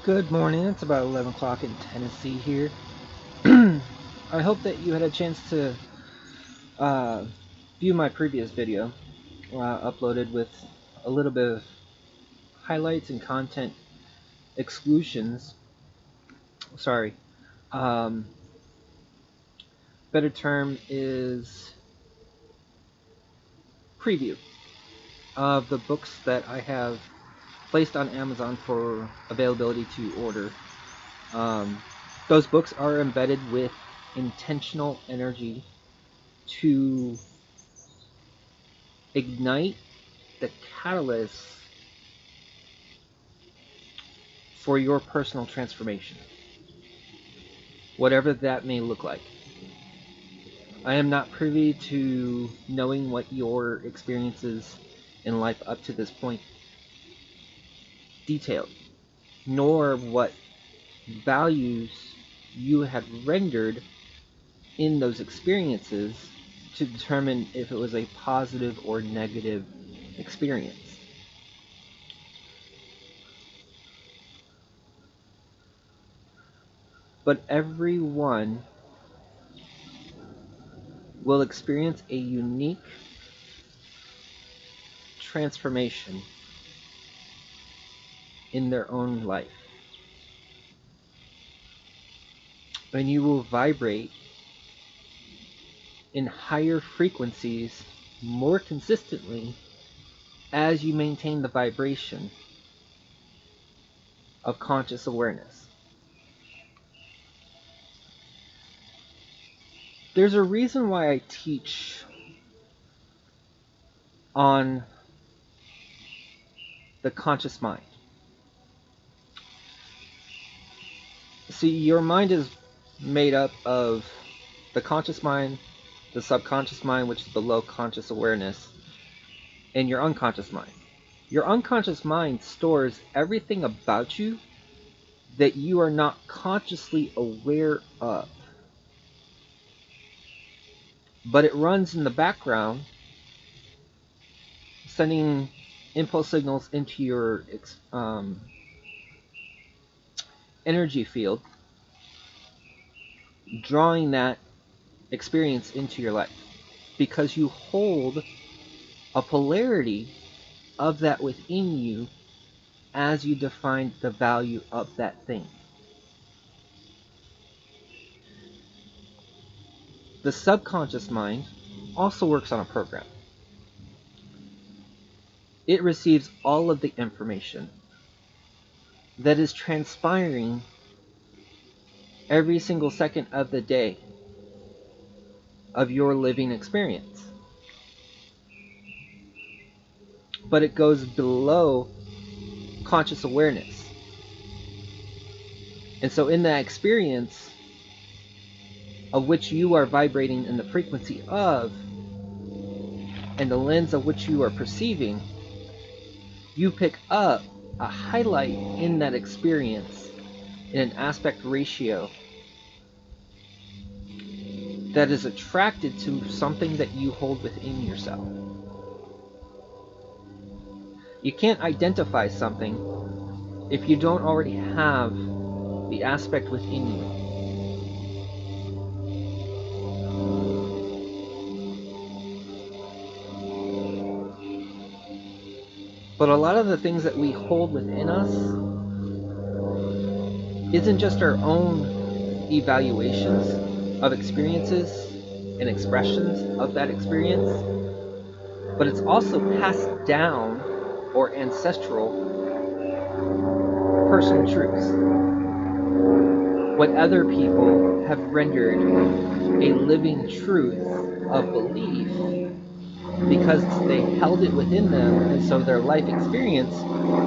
Good morning. It's about 11 o'clock in Tennessee here. I hope that you had a chance to uh, view my previous video uploaded with a little bit of highlights and content exclusions. Sorry. Um, Better term is preview of the books that I have placed on Amazon for availability to order. Those books are embedded with intentional energy to ignite the catalyst for your personal transformation, whatever that may look like. I am not privy to knowing what your experiences in life up to this point detailed, nor what values you had rendered in those experiences to determine if it was a positive or negative experience. But everyone will experience a unique transformation in their own life. And you will vibrate in higher frequencies more consistently as you maintain the vibration of conscious awareness. There's a reason why I teach on the conscious mind. See, your mind is made up of the conscious mind, the subconscious mind, which is below conscious awareness, and your unconscious mind. Your unconscious mind stores everything about you that you are not consciously aware of. But it runs in the background, sending impulse signals into your energy field, drawing that experience into your life, because you hold a polarity of that within you as you define the value of that thing. The subconscious mind also works on a program. It receives all of the information that is transpiring every single second of the day of your living experience. But it goes below conscious awareness. And so in that experience of which you are vibrating in the frequency of, and the lens of which you are perceiving, you pick up a highlight in that experience in an aspect ratio that is attracted to something that you hold within yourself. You can't identify something if you don't already have the aspect within you. But a lot of the things that we hold within us isn't just our own evaluations of experiences and expressions of that experience, but it's also passed down or ancestral personal truths. What other people have rendered a living truth of belief because they held it within them, and so their life experience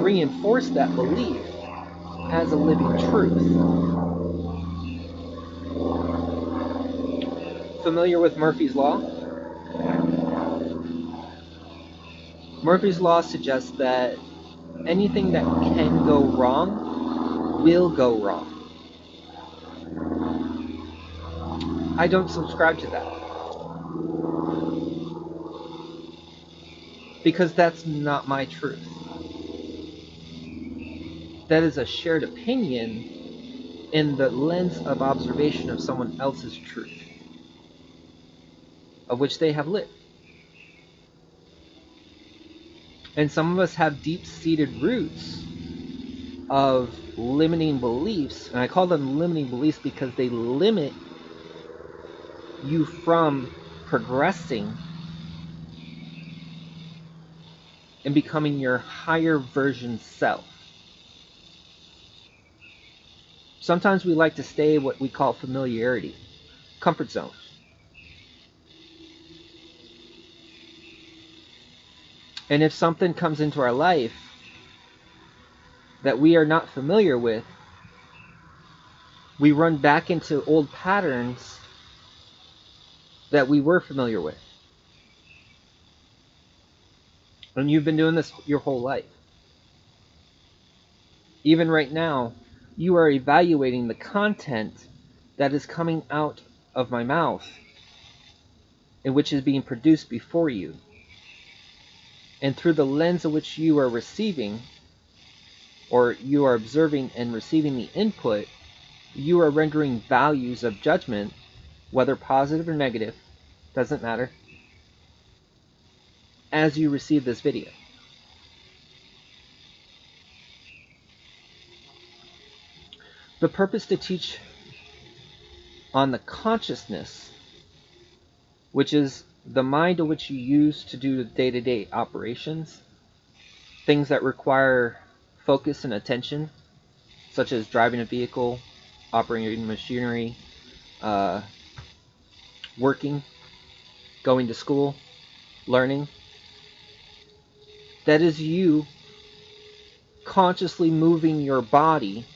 reinforced that belief as a living truth. Familiar with Murphy's Law? Murphy's Law suggests that anything that can go wrong will go wrong. I don't subscribe to that, because that's not my truth. that is a shared opinion in the lens of observation of someone else's truth, of which they have lived. And some of us have deep-seated roots of limiting beliefs, and I call them limiting beliefs because they limit you from progressing and becoming your higher version self. Sometimes we like to stay what we call familiarity, comfort zones. And if something comes into our life that we are not familiar with, we run back into old patterns that we were familiar with. And you've been doing this your whole life. Even right now, you are evaluating the content that is coming out of my mouth and which is being produced before you. And through the lens of which you are receiving, or you are observing and receiving the input, you are rendering values of judgment, whether positive or negative, doesn't matter, as you receive this video. The purpose to teach on the consciousness, which is the mind of which you use to do day-to-day operations, things that require focus and attention, such as driving a vehicle, operating machinery, working, going to school, learning. That is you consciously moving your body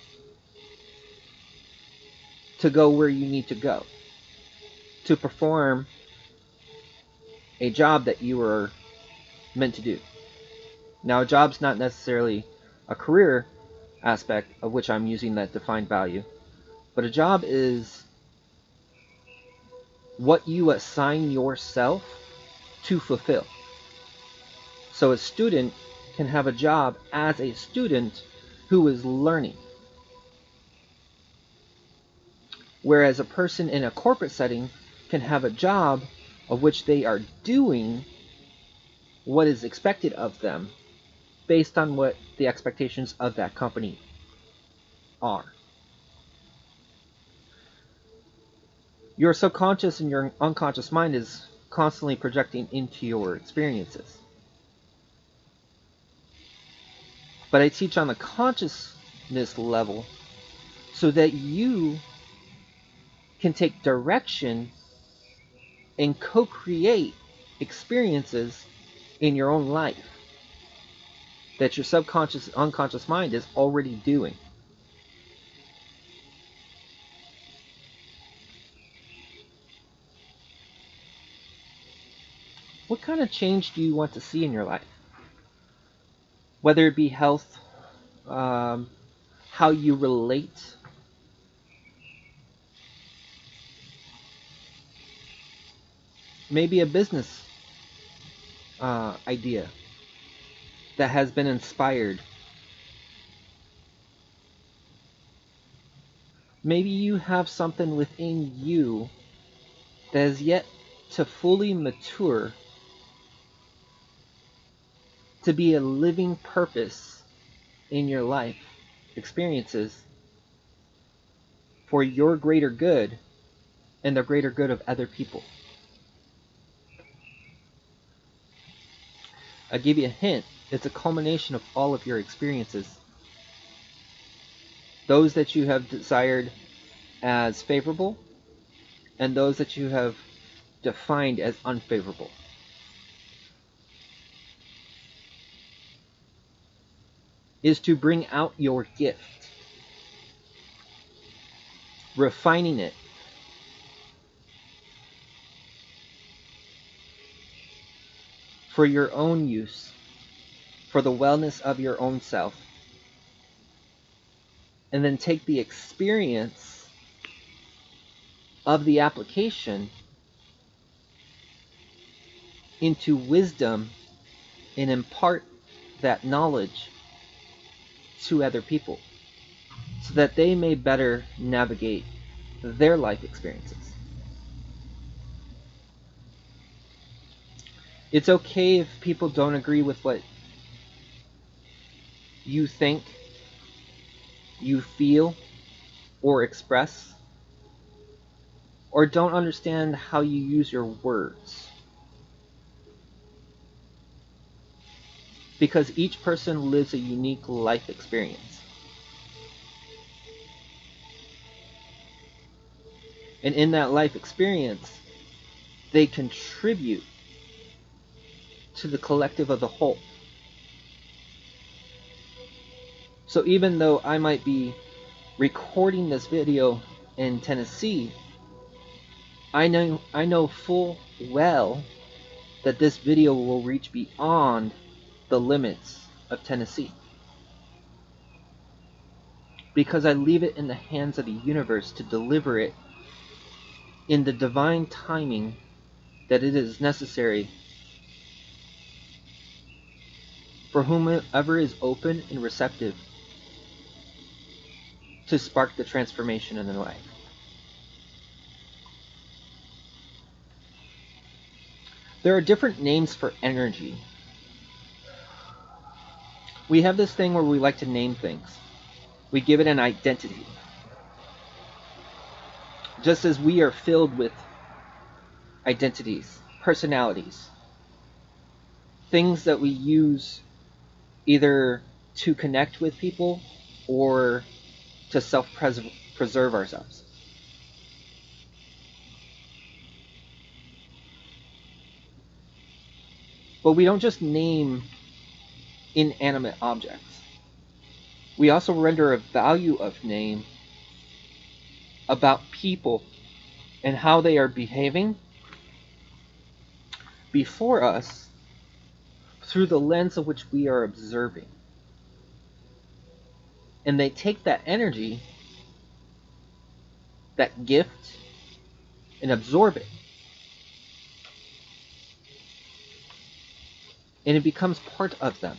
to go where you need to go, to perform a job that you were meant to do. Now, a job's not necessarily a career aspect of which I'm using that defined value, but a job is what you assign yourself to fulfill. So a student can have a job as a student who is learning, whereas a person in a corporate setting can have a job of which they are doing what is expected of them based on what the expectations of that company are. Your subconscious and your unconscious mind is constantly projecting into your experiences. But I teach on the consciousness level so that you can take direction and co-create experiences in your own life that your subconscious, unconscious mind is already doing. What kind of change do you want to see in your life? Whether it be health, how you relate, maybe a business idea that has been inspired. Maybe you have something within you that has yet to fully mature to be a living purpose in your life, experiences for your greater good and the greater good of other people. I'll give you a hint. It's a culmination of all of your experiences. Those that you have desired as favorable and those that you have defined as unfavorable. Is to bring out your gift, refining it, for your own use, for the wellness of your own self, and then take the experience of the application into wisdom and impart that knowledge to other people so that they may better navigate their life experiences. It's okay if people don't agree with what you think, you feel, or express, or don't understand how you use your words. Because each person lives a unique life experience. And in that life experience, they contribute to the collective of the whole. So even though I might be recording this video in Tennessee, I know full well that this video will reach beyond the limits of Tennessee. Because I leave it in the hands of the universe to deliver it in the divine timing that it is necessary for whomever is open and receptive to spark the transformation in their life. There are different names for energy. We have this thing where we like to name things. We give it an identity. Just as we are filled with identities, personalities, things that we use either to connect with people or to self-preserve ourselves. But we don't just name inanimate objects. We also render a value of name about people and how they are behaving before us through the lens of which we are observing. And they take that energy, that gift, and absorb it. And it becomes part of them.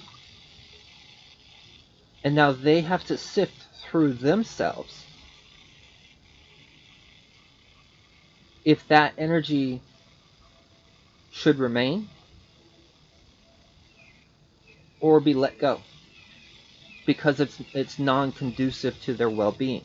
And now they have to sift through themselves if that energy should remain or be let go because it's non-conducive to their well-being.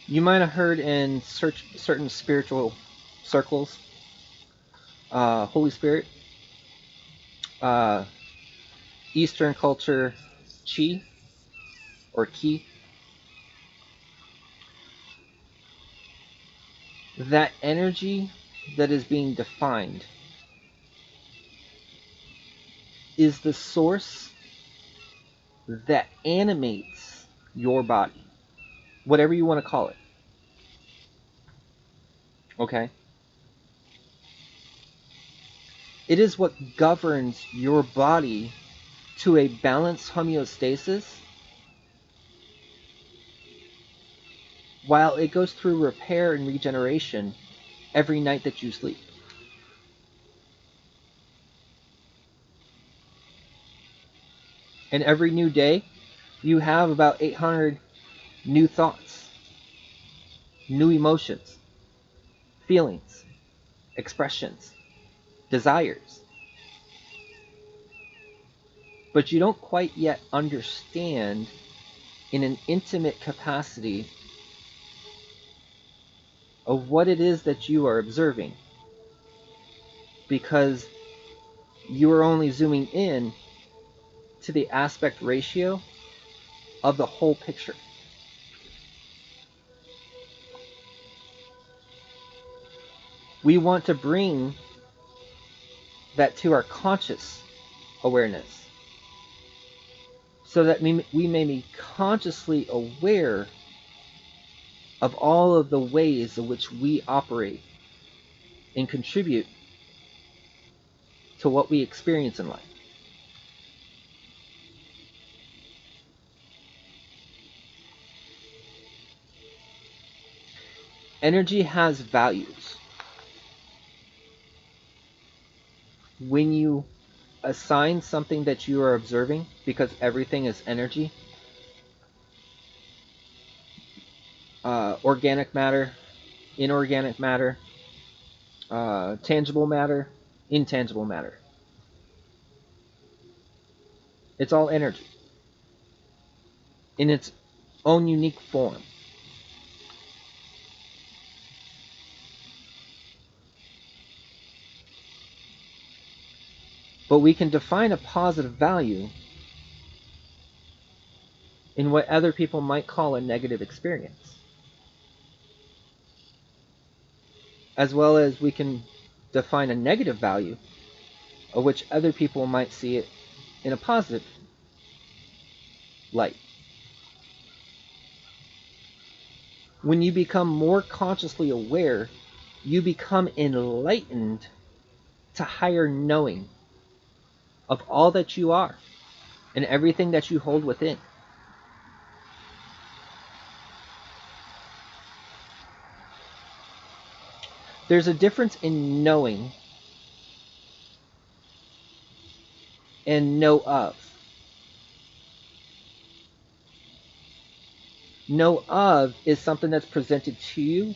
You might have heard in certain spiritual circles, Holy Spirit, Eastern culture, Chi or Ki. That energy that is being defined is the source that animates your body, whatever you want to call it. Okay? It is what governs your body to a balanced homeostasis while it goes through repair and regeneration every night that you sleep. And every new day, you have about 800 new thoughts, new emotions, feelings, expressions, desires. But you don't quite yet understand in an intimate capacity of what it is that you are observing, because you are only zooming in to the aspect ratio of the whole picture. We want to bring that to our conscious awareness so that we may be consciously aware of all of the ways in which we operate and contribute to what we experience in life. Energy has values. When you assign something that you are observing, because everything is energy, organic matter, inorganic matter, tangible matter, intangible matter. It's all energy in its own unique form. But we can define a positive value in what other people might call a negative experience, as well as we can define a negative value of which other people might see it in a positive light. When you become more consciously aware, you become enlightened to higher knowing of all that you are and everything that you hold within. There's a difference in knowing and know of. Know of is something that's presented to you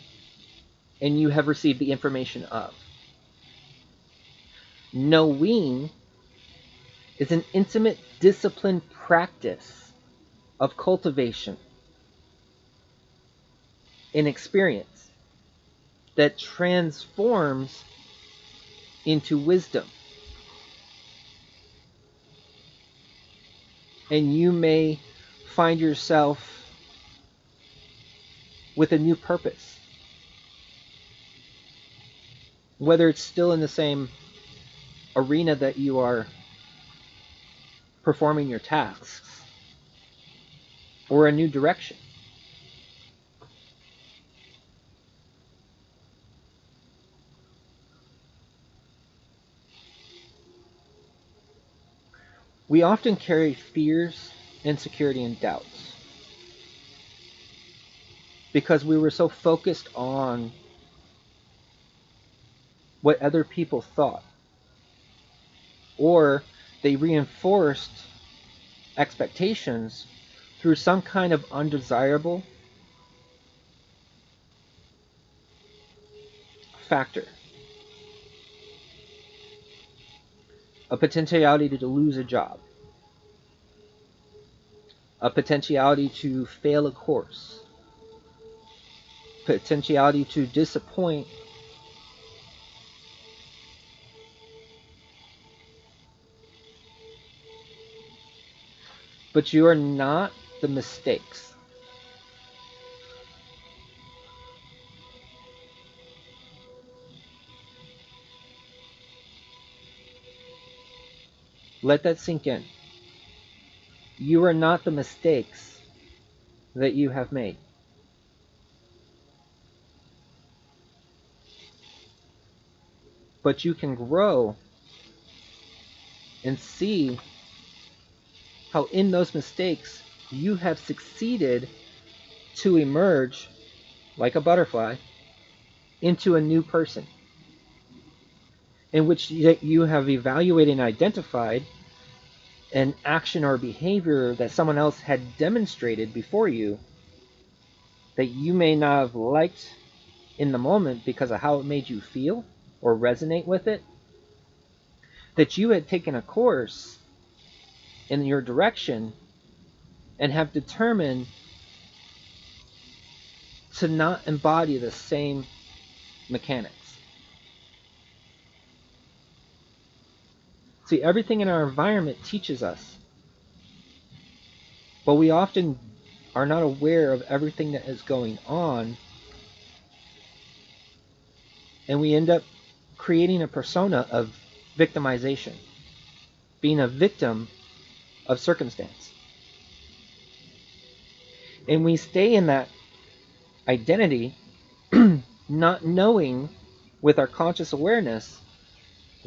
and you have received the information of. Knowing is an intimate, disciplined practice of cultivation and experience that transforms into wisdom. And you may find yourself with a new purpose. Whether it's still in the same arena that you are performing your tasks, or a new direction. We often carry fears, insecurity, and doubts because we were so focused on what other people thought, or they reinforced expectations through some kind of undesirable factor. A potentiality to lose a job, a potentiality to fail a course, potentiality to disappoint, but you are not the mistakes. Let that sink in. You are not the mistakes that you have made. But you can grow and see how in those mistakes you have succeeded to emerge like a butterfly into a new person, in which you have evaluated and identified an action or behavior that someone else had demonstrated before you that you may not have liked in the moment because of how it made you feel or resonate with it, that you had taken a course in your direction and have determined to not embody the same mechanics. See, everything in our environment teaches us, but we often are not aware of everything that is going on, and we end up creating a persona of victimization, being a victim of circumstance. And we stay in that identity, not knowing with our conscious awareness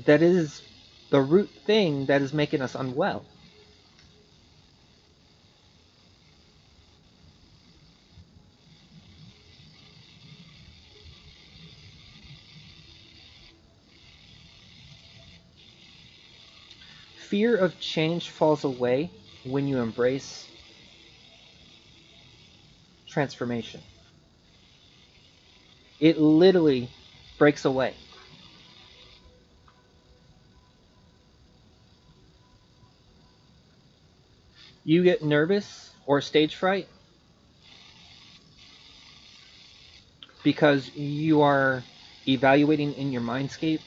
that it is the root thing that is making us unwell. Fear of change falls away when you embrace transformation. It literally breaks away. You get nervous or stage fright because you are evaluating in your mindscape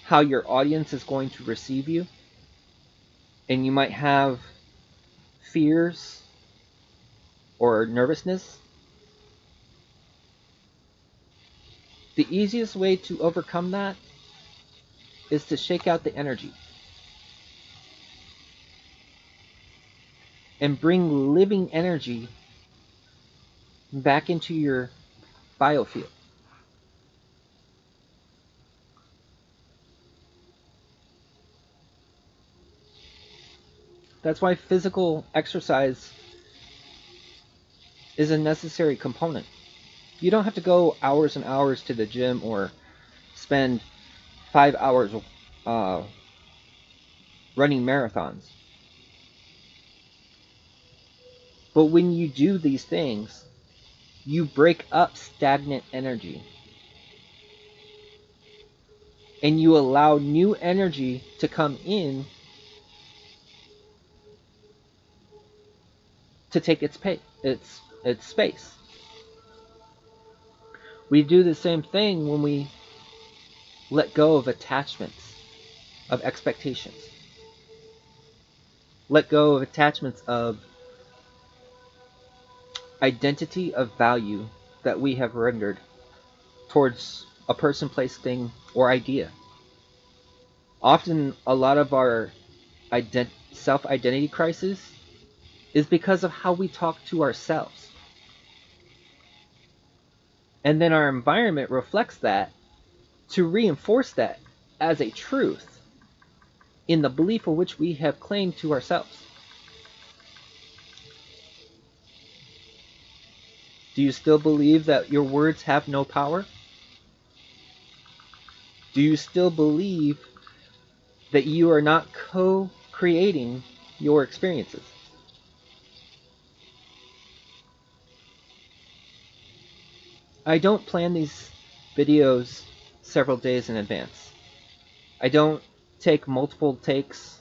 how your audience is going to receive you, and you might have fears or nervousness. The easiest way to overcome that is to shake out the energy and bring living energy back into your biofield. That's why physical exercise is a necessary component. You don't have to go hours and hours to the gym or spend 5 hours uh, running marathons. But when you do these things, you break up stagnant energy and you allow new energy to come in to take its space. We do the same thing when we let go of attachments, of expectations. Let go of attachments of identity of value that we have rendered towards a person, place, thing, or idea. Often, a lot of our self-identity crisis is because of how we talk to ourselves. And then our environment reflects that to reinforce that as a truth in the belief of which we have claimed to ourselves. Do you still believe that your words have no power? Do you still believe that you are not co-creating your experiences? I don't plan these videos several days in advance. I don't take multiple takes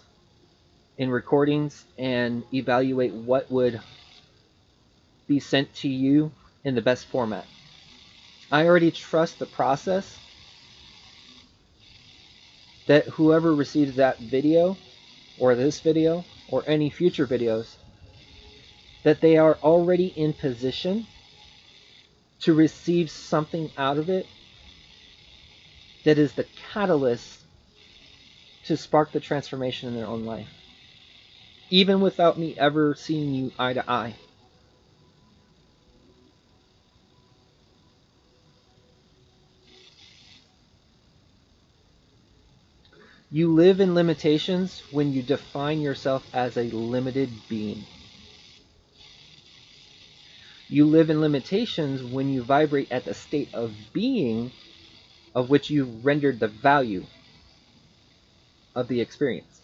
in recordings and evaluate what would be sent to you in the best format. I already trust the process that whoever receives that video or this video or any future videos, that they are already in position to receive something out of it that is the catalyst to spark the transformation in their own life, even without me ever seeing you eye to eye. You live in limitations when you define yourself as a limited being. You live in limitations when you vibrate at the state of being of which you rendered the value of the experience.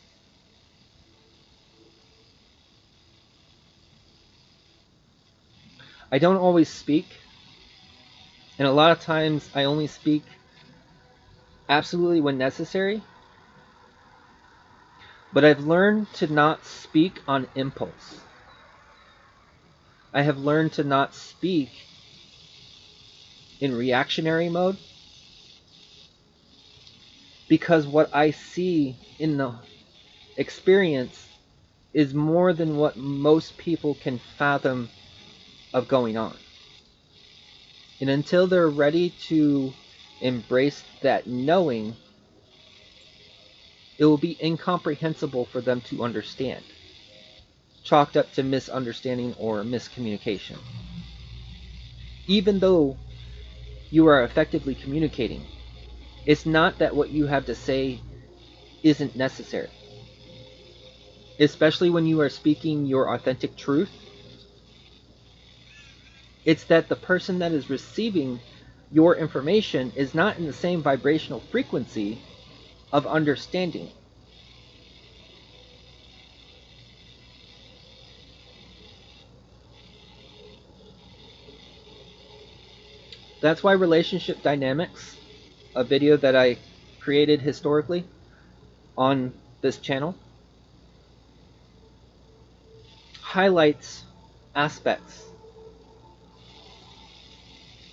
I don't always speak, and a lot of times I only speak absolutely when necessary, but I've learned to not speak on impulse. I have learned to not speak in reactionary mode, because what I see in the experience is more than what most people can fathom of going on. And until they're ready to embrace that knowing, it will be incomprehensible for them to understand, chalked up to misunderstanding or miscommunication. Even though you are effectively communicating, it's not that what you have to say isn't necessary. Especially when you are speaking your authentic truth, it's that the person that is receiving your information is not in the same vibrational frequency of understanding. That's why relationship dynamics, a video that I created historically on this channel, highlights aspects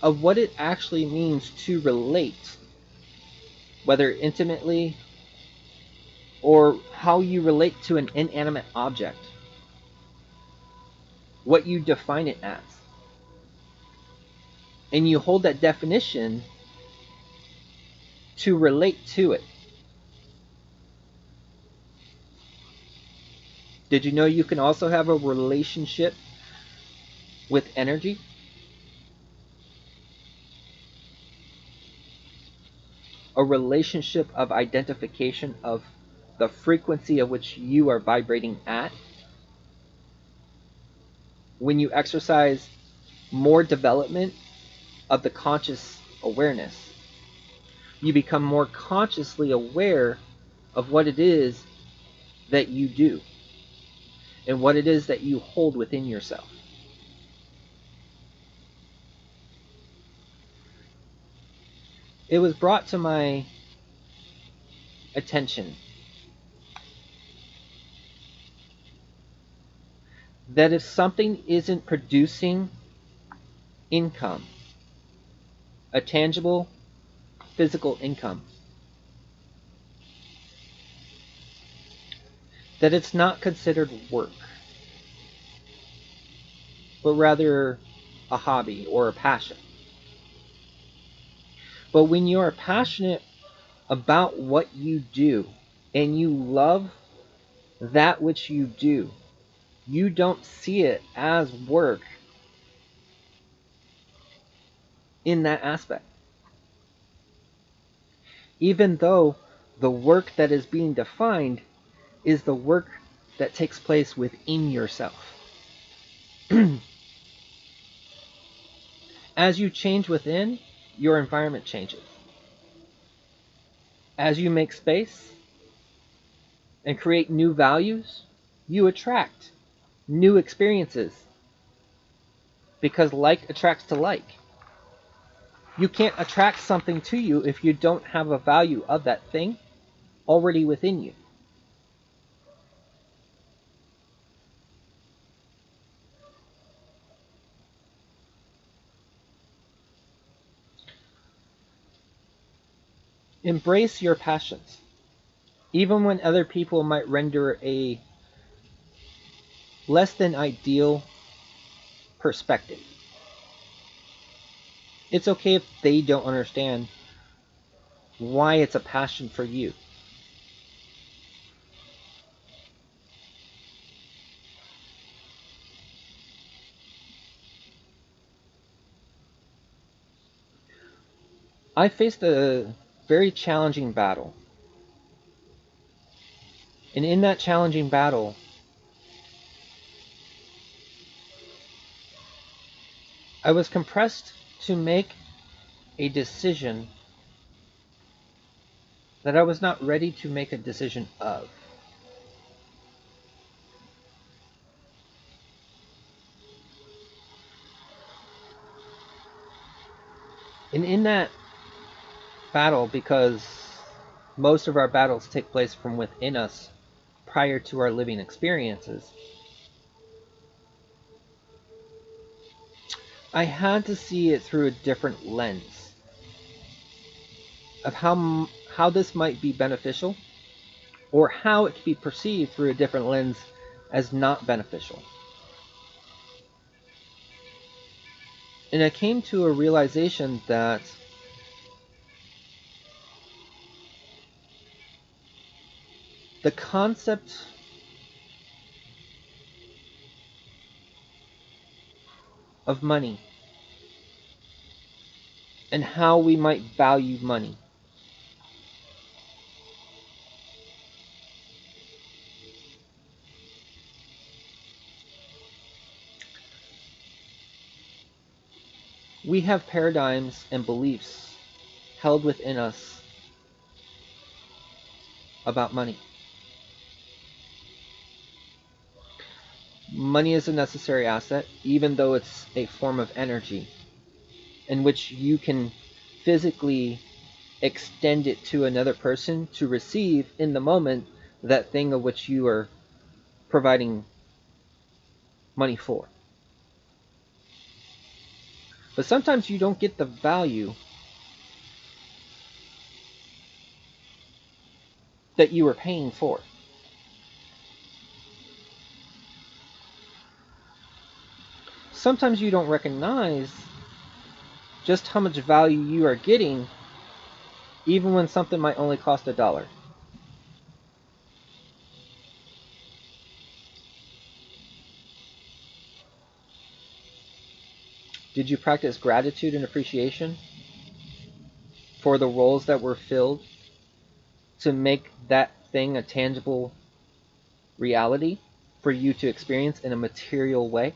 of what it actually means to relate, whether intimately or how you relate to an inanimate object, what you define it as. And you hold that definition to relate to it. Did you know you can also have a relationship with energy? A relationship of identification of the frequency of which you are vibrating at. When you exercise more development of the conscious awareness, you become more consciously aware of what it is that you do and what it is that you hold within yourself. It was brought to my attention that if something isn't producing income, a tangible physical income, that it's not considered work, but rather a hobby or a passion. But when you are passionate about what you do and you love that which you do, you don't see it as work in that aspect. Even though the work that is being defined is the work that takes place within yourself. As you change within, your environment changes. As you make space and create new values, you attract new experiences, because like attracts to like. You can't attract something to you if you don't have a value of that thing already within you. Embrace your passions, even when other people might render a less than ideal perspective. It's okay if they don't understand why it's a passion for you. I faced a very challenging battle. And in that challenging battle, I was compressed to make a decision that I was not ready to make a decision of. And in that battle, because most of our battles take place from within us prior to our living experiences, I had to see it through a different lens of how this might be beneficial, or how it could be perceived through a different lens as not beneficial. And I came to a realization that the concept of money and how we might value money we have paradigms and beliefs held within us about money. Money is a necessary asset, even though it's a form of energy. in which you can physically extend it to another person to receive in the moment that thing of which you are providing money for. But sometimes you don't get the value that you were paying for. Sometimes you don't recognize just how much value you are getting, even when something might only cost $1. Did you practice gratitude and appreciation for the roles that were filled to make that thing a tangible reality for you to experience in a material way?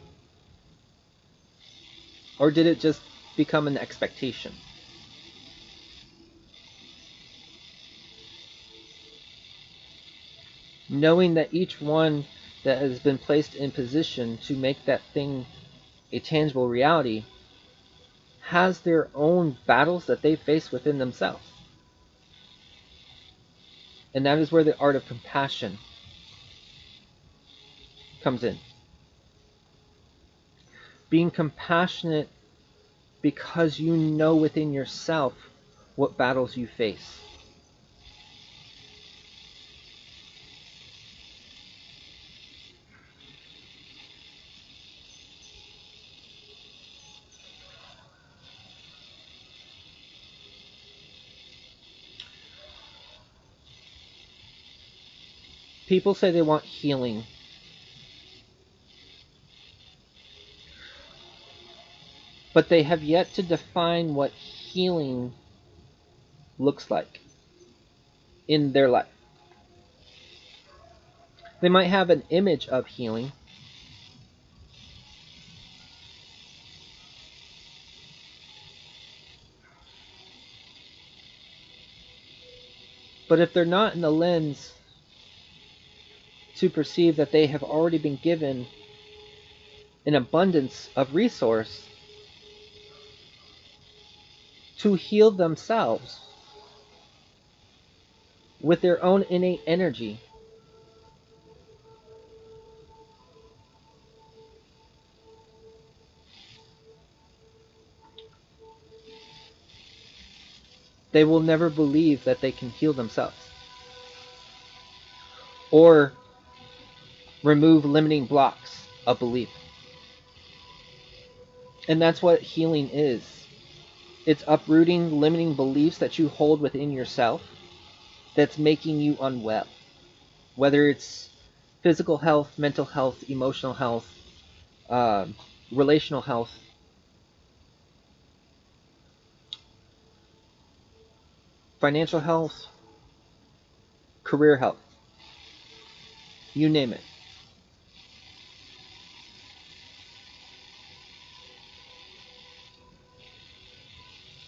Or did it just become an expectation? Knowing that each one that has been placed in position to make that thing a tangible reality has their own battles that they face within themselves. And that is where the art of compassion comes in. Being compassionate because you know within yourself what battles you face. People say they want healing, but they have yet to define what healing looks like in their life. They might have an image of healing, but if they're not in the lens to perceive that they have already been given an abundance of resource to heal themselves with their own innate energy, they will never believe that they can heal themselves or remove limiting blocks of belief. And that's what healing is. It's uprooting limiting beliefs that you hold within yourself that's making you unwell. Whether it's physical health, mental health, emotional health, uh, relational health, financial health, career health, you name it.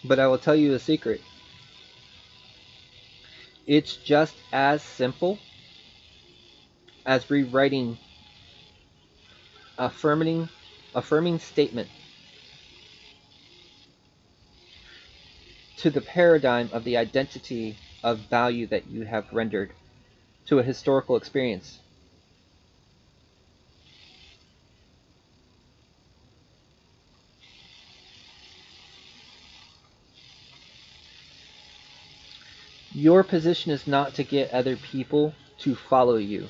But I will tell you a secret. It's just as simple as rewriting affirming statement to the paradigm of the identity of value that you have rendered to a historical experience. Your position is not to get other people to follow you.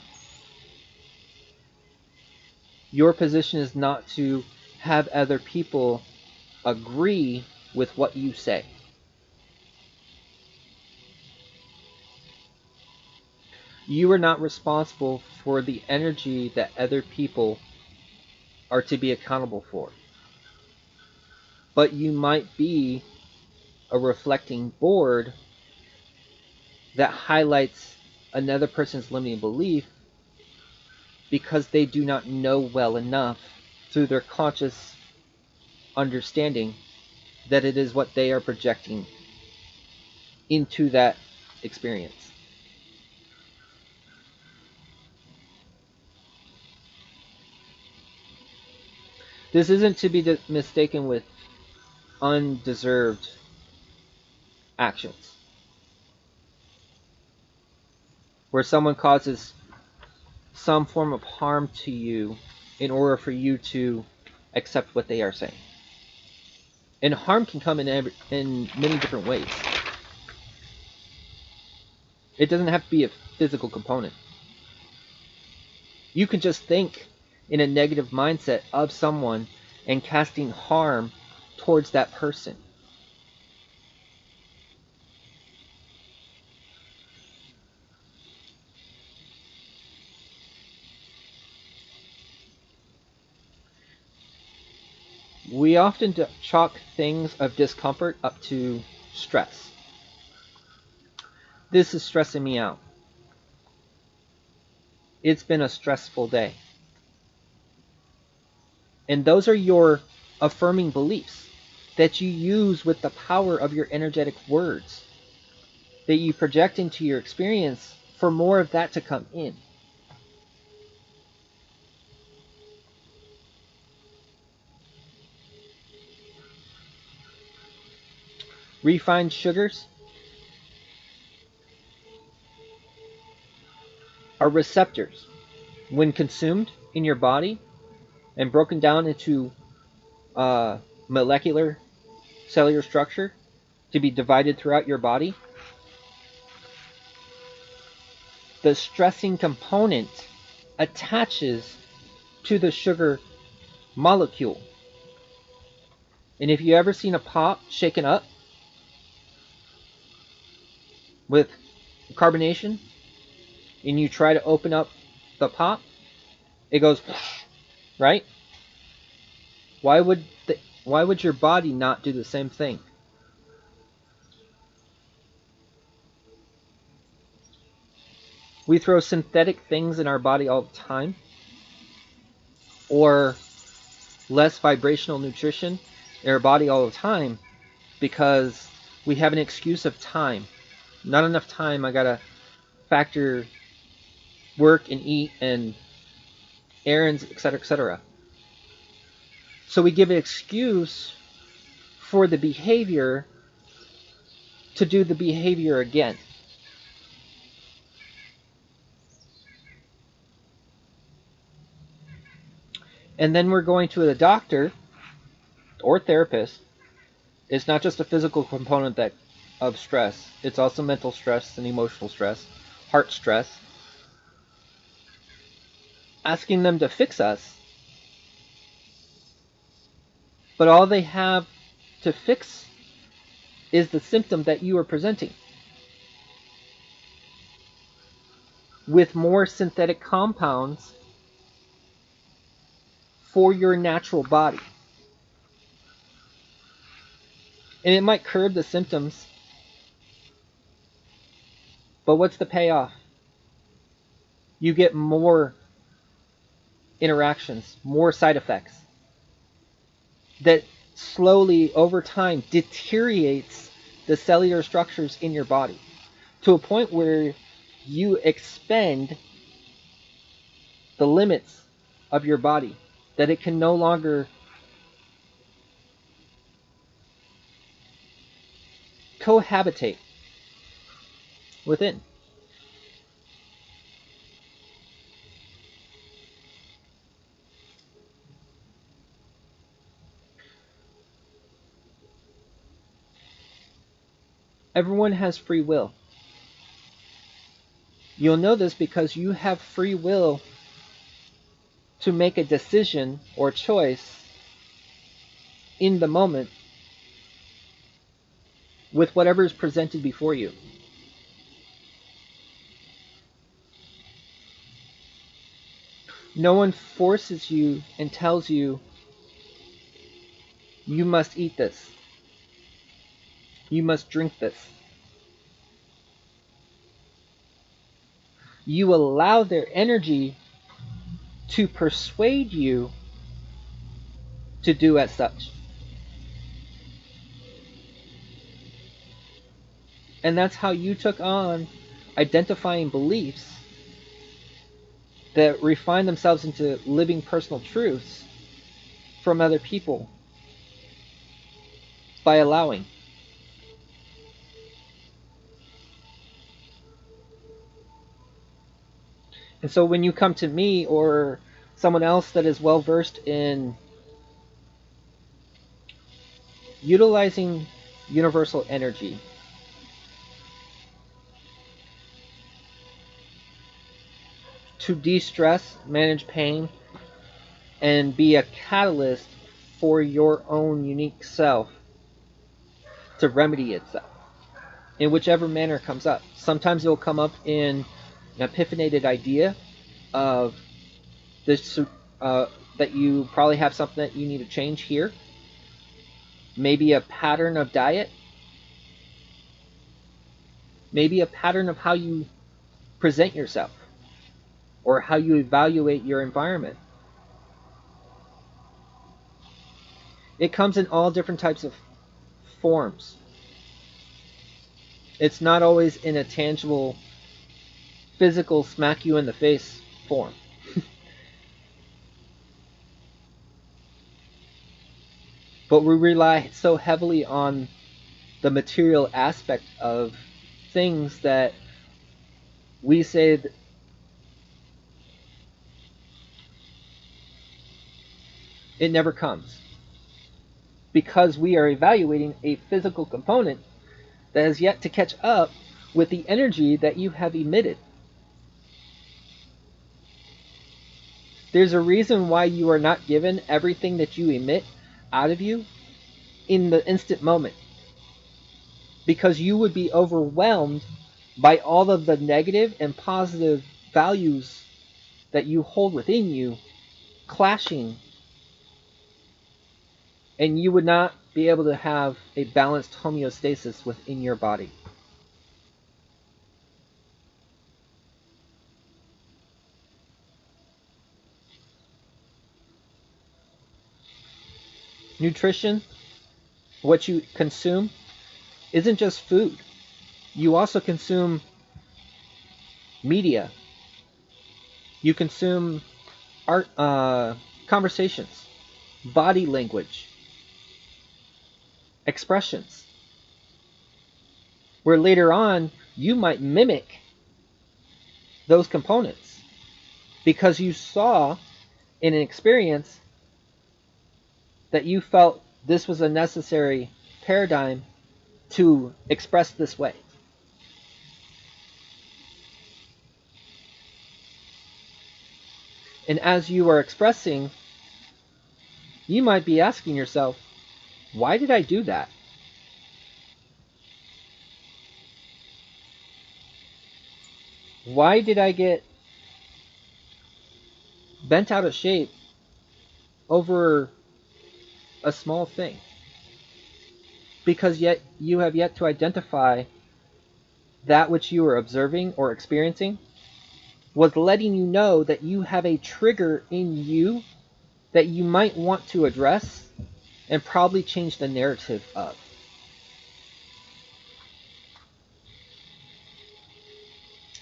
Your position is not to have other people agree with what you say. You are not responsible for the energy that other people are to be accountable for. But you might be a reflecting board that highlights another person's limiting belief because they do not know well enough through their conscious understanding that it is what they are projecting into that experience. This isn't to be mistaken with undeserved actions, where someone causes some form of harm to you in order for you to accept what they are saying. And harm can come in many different ways. It doesn't have to be a physical component. You can just think in a negative mindset of someone and casting harm towards that person. We often chalk things of discomfort up to stress. This is stressing me out. It's been a stressful day. And those are your affirming beliefs that you use with the power of your energetic words that you project into your experience for more of that to come in. Refined sugars are receptors. When consumed in your body and broken down into molecular cellular structure to be divided throughout your body, the stressing component attaches to the sugar molecule. And if you ever seen a pop shaken up with carbonation and you try to open up the pop, it goes right. Why would your body not do the same thing? We throw synthetic things in our body all the time, or less vibrational nutrition in our body all the time because we have an excuse of time. Not enough time. I gotta factor work and eat and errands, etc., etc. So we give an excuse for the behavior to do the behavior again. And then we're going to the doctor or therapist. It's not just a physical component of stress. It's also mental stress and emotional stress, heart stress. Asking them to fix us, but all they have to fix is the symptom that you are presenting with more synthetic compounds for your natural body. And it might curb the symptoms, but what's the payoff? You get more interactions, more side effects that slowly over time deteriorates the cellular structures in your body to a point where you expend the limits of your body, that it can no longer cohabitate within. Everyone has free will. You'll know this because you have free will to make a decision or choice in the moment with whatever is presented before you. No one forces you and tells you, you must eat this. You must drink this. You allow their energy to persuade you to do as such. And that's how you took on identifying beliefs that refine themselves into living personal truths from other people. by allowing. And so when you come to me or someone else that is well versed in utilizing universal energy to de-stress, manage pain, and be a catalyst for your own unique self to remedy itself in whichever manner it comes up. Sometimes it will come up in an epiphanated idea of this, that you probably have something that you need to change here. Maybe a pattern of diet. Maybe a pattern of how you present yourself or how you evaluate your environment. It comes in all different types of forms. It's not always in a tangible, physical, smack you in the face form. But we rely so heavily on the material aspect of things that we say that it never comes because we are evaluating a physical component that has yet to catch up with the energy that you have emitted. There's a reason why you are not given everything that you emit out of you in the instant moment, because you would be overwhelmed by all of the negative and positive values that you hold within you clashing, and you would not be able to have a balanced homeostasis within your body. Nutrition, what you consume, isn't just food. You also consume media. You consume art, conversations, body language, expressions, where later on you might mimic those components because you saw in an experience that you felt this was a necessary paradigm to express this way. And as you are expressing, you might be asking yourself, why did I do that? Why did I get bent out of shape over a small thing? Because yet you have yet to identify that which you are observing or experiencing was letting you know that you have a trigger in you that you might want to address and probably change the narrative of.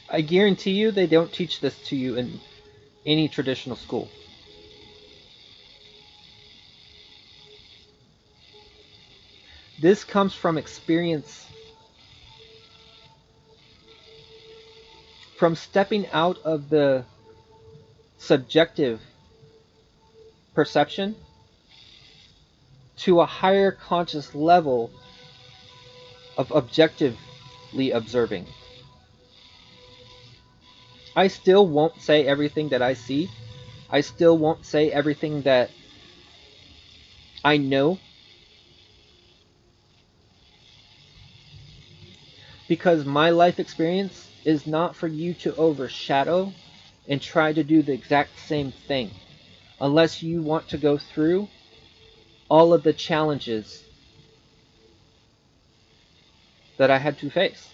I guarantee you they don't teach this to you in any traditional school. This comes from experience, from stepping out of the subjective perception to a higher conscious level of objectively observing. I still won't say everything that I see. I still won't say everything that I know, because my life experience is not for you to overshadow and try to do the exact same thing unless you want to go through all of the challenges that I had to face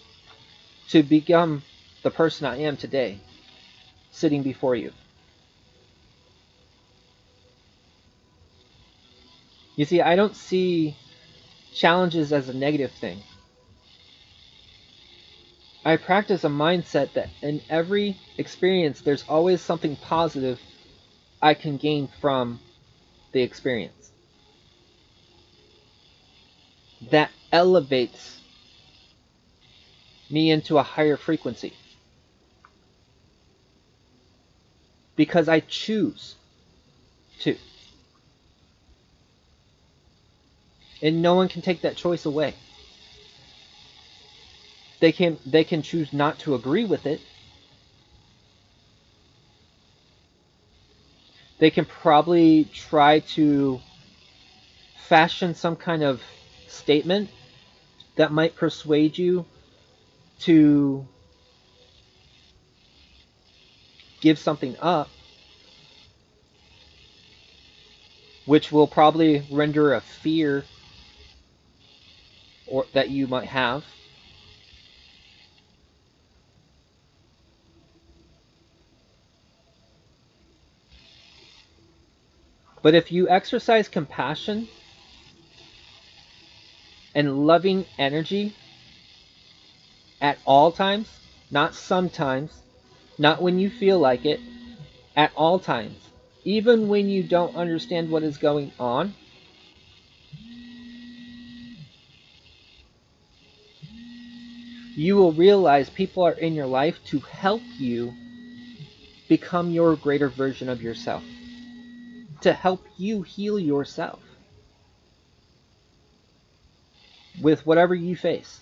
to become the person I am today, sitting before you. You see, I don't see challenges as a negative thing. I practice a mindset that in every experience, there's always something positive I can gain from the experience. that elevates me into a higher frequency. Because I choose to. And no one can take that choice away. They can choose not to agree with it. They can probably try to fashion some kind of statement that might persuade you to give something up, which will probably render a fear or that you might have. But if you exercise compassion and loving energy at all times, not sometimes, not when you feel like it, at all times, even when you don't understand what is going on, you will realize people are in your life to help you become your greater version of yourself, to help you heal yourself with whatever you face.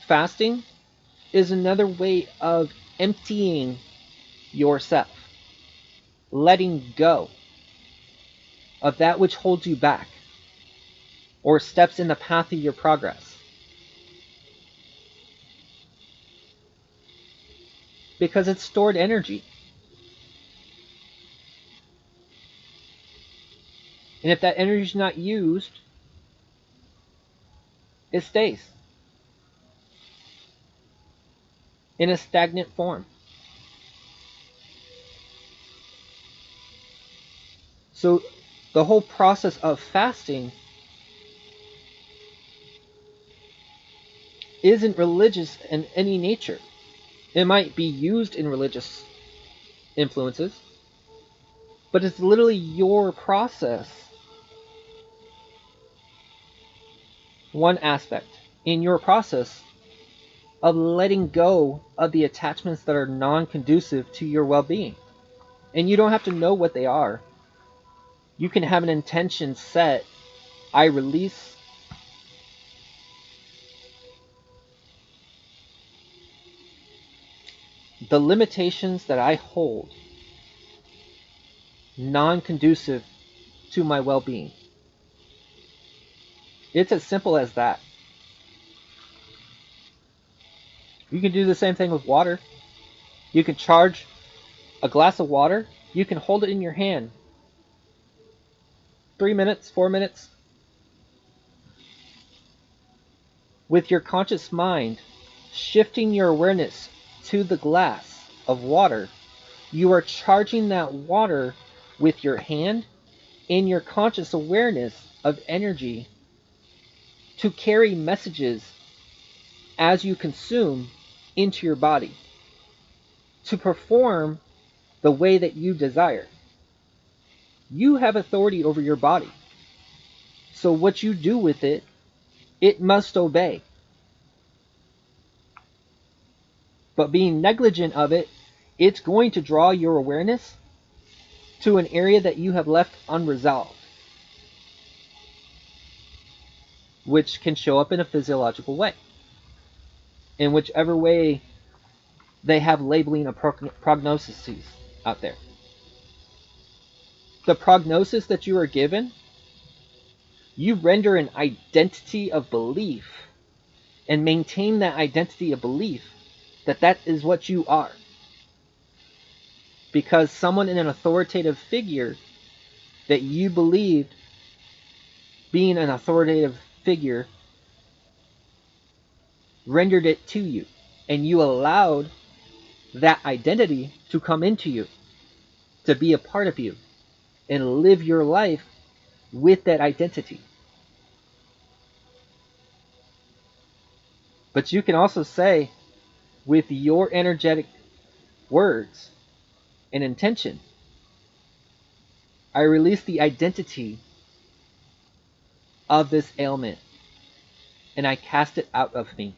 Fasting is another way of emptying yourself, letting go of that which holds you back or steps in the path of your progress. Because it's stored energy. And if that energy is not used, it stays in a stagnant form. So the whole process of fasting isn't religious in any nature. It might be used in religious influences, but it's literally your process, one aspect in your process of letting go of the attachments that are non-conducive to your well-being. And you don't have to know what they are. You can have an intention set. I release the limitations that I hold non-conducive to my well-being. It's as simple as that. You can do the same thing with water. You can charge a glass of water. You can hold it in your hand 3 minutes, 4 minutes. With your conscious mind, shifting your awareness to the glass of water, you are charging that water with your hand in your conscious awareness of energy to carry messages as you consume into your body, to perform the way that you desire. You have authority over your body. So what you do with it, it must obey. But being negligent of it, it's going to draw your awareness to an area that you have left unresolved, which can show up in a physiological way. In whichever way they have labeling of prognoses out there. The prognosis that you are given, you render an identity of belief and maintain that identity of belief that that is what you are. Because someone in an authoritative figure that you believed being an authoritative figure rendered it to you, and you allowed that identity to come into you, to be a part of you, and live your life with that identity. But you can also say, with your energetic words and intention, I release the identity of this ailment and I cast it out of me.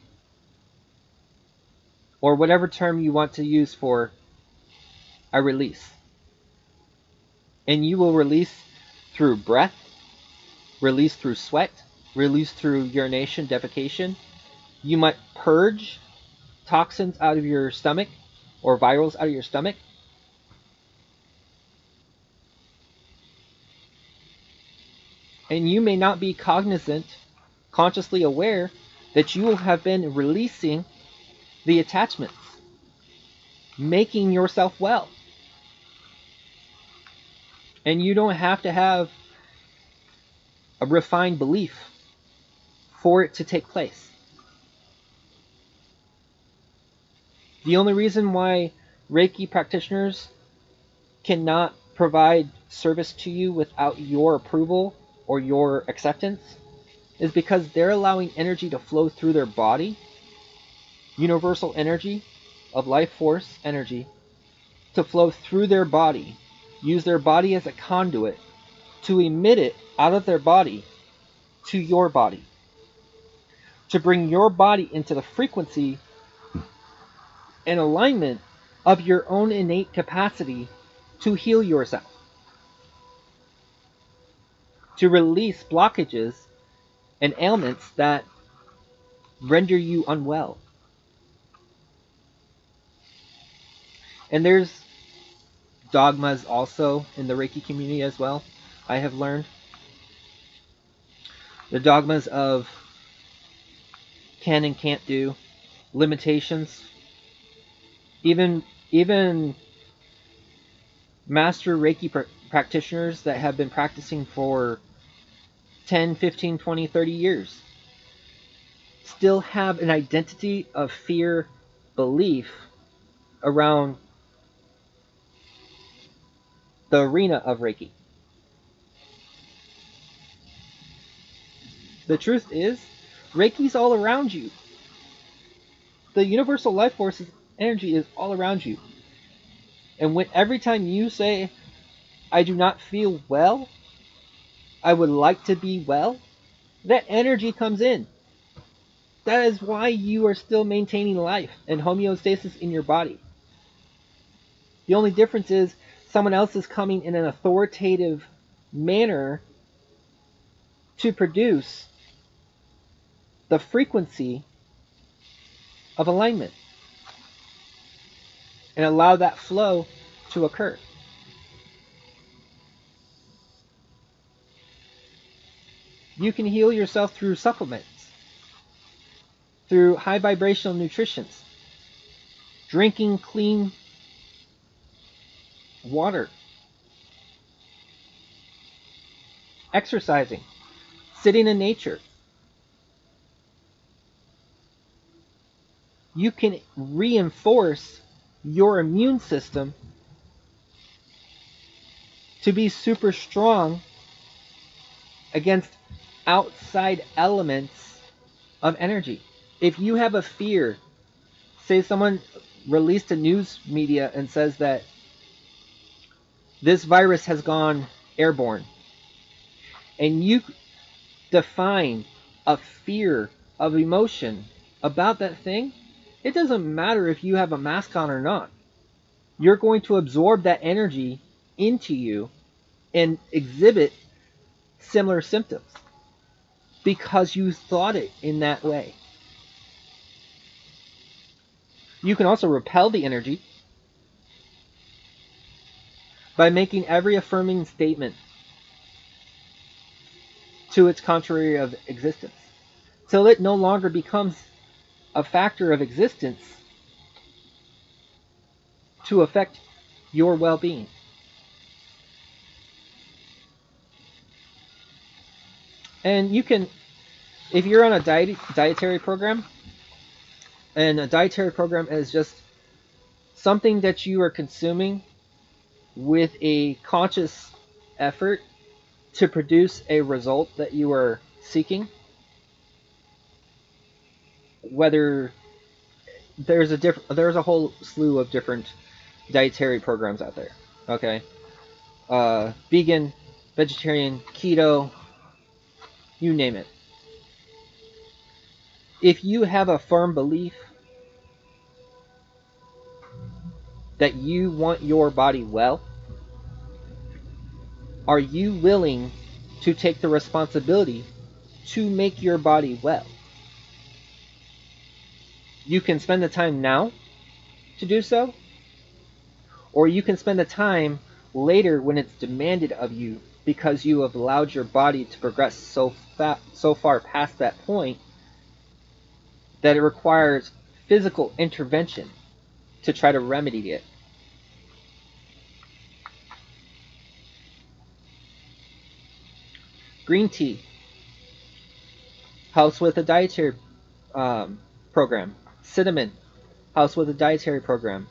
Or whatever term you want to use for I release. And you will release through breath, release through sweat, release through urination, defecation. You might purge toxins out of your stomach or virals out of your stomach. And you may not be cognizant, consciously aware that you have been releasing the attachments, making yourself well. And you don't have to have a refined belief for it to take place. The only reason why Reiki practitioners cannot provide service to you without your approval or your acceptance is because they're allowing energy to flow through their body, universal energy of life force energy, to flow through their body, use their body as a conduit to emit it out of their body to your body, to bring your body into the frequency and alignment of your own innate capacity to heal yourself, to release blockages and ailments that render you unwell. And there's dogmas also in the Reiki community as well, I have learned. The dogmas of can and can't do, limitations. Even master Reiki practitioners that have been practicing for 10, 15, 20, 30 years still have an identity of fear, belief around the arena of Reiki. The truth is, Reiki's all around you. The universal life force energy is all around you. And every time you say, I do not feel well, I would like to be well, that energy comes in. That is why you are still maintaining life and homeostasis in your body. The only difference is someone else is coming in an authoritative manner to produce the frequency of alignment and allow that flow to occur. You can heal yourself through supplements, through high vibrational nutrition, drinking clean water, exercising, sitting in nature. You can reinforce your immune system to be super strong against outside elements of energy. If you have a fear, say someone released a news media and says that this virus has gone airborne, and you define a fear of emotion about that thing, it doesn't matter if you have a mask on or not. You're going to absorb that energy into you and exhibit similar symptoms because you thought it in that way. You can also repel the energy by making every affirming statement to its contrary of existence, till it no longer becomes a factor of existence to affect your well-being. And you can, if you're on a dietary program, and a dietary program is just something that you are consuming with a conscious effort to produce a result that you are seeking, whether there's a whole slew of different dietary programs out there, okay? vegan, vegetarian, keto, you name it. If you have a firm belief that you want your body well, are you willing to take the responsibility to make your body well? You can spend the time now to do so, or you can spend the time later when it's demanded of you because you have allowed your body to progress so far past that point that it requires physical intervention to try to remedy it. Green tea helps with a dietary program. Cinnamon helps with a dietary program.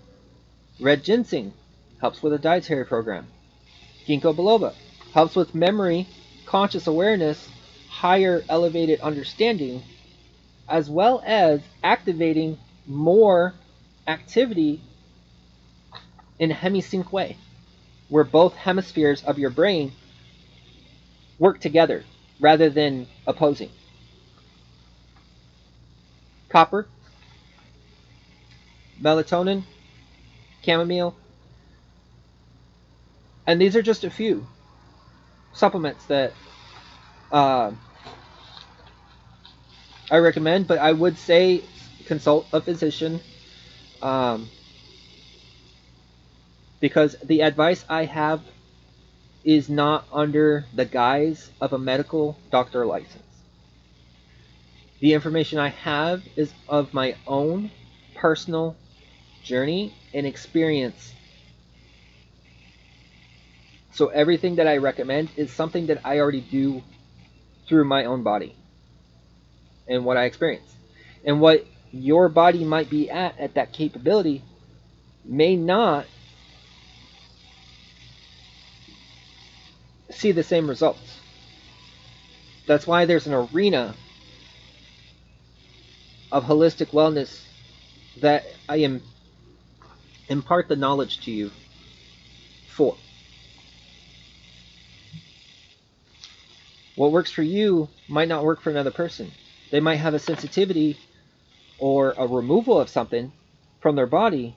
Red ginseng helps with a dietary program. Ginkgo biloba helps with memory, conscious awareness, higher elevated understanding, as well as activating more activity in a hemisync way, where both hemispheres of your brain work together rather than opposing. Copper, melatonin, chamomile, and these are just a few supplements that uh, I recommend, but I would say consult a physician um, because the advice I have is not under the guise of a medical doctor license. The information I have is of my own personal journey and experience. So everything that I recommend is something that I already do through my own body and what I experience. And what your body might be at that capability may not see the same results. That's why there's an arena of holistic wellness that I am impart the knowledge to you for. What works for you might not work for another person. They might have a sensitivity or a removal of something from their body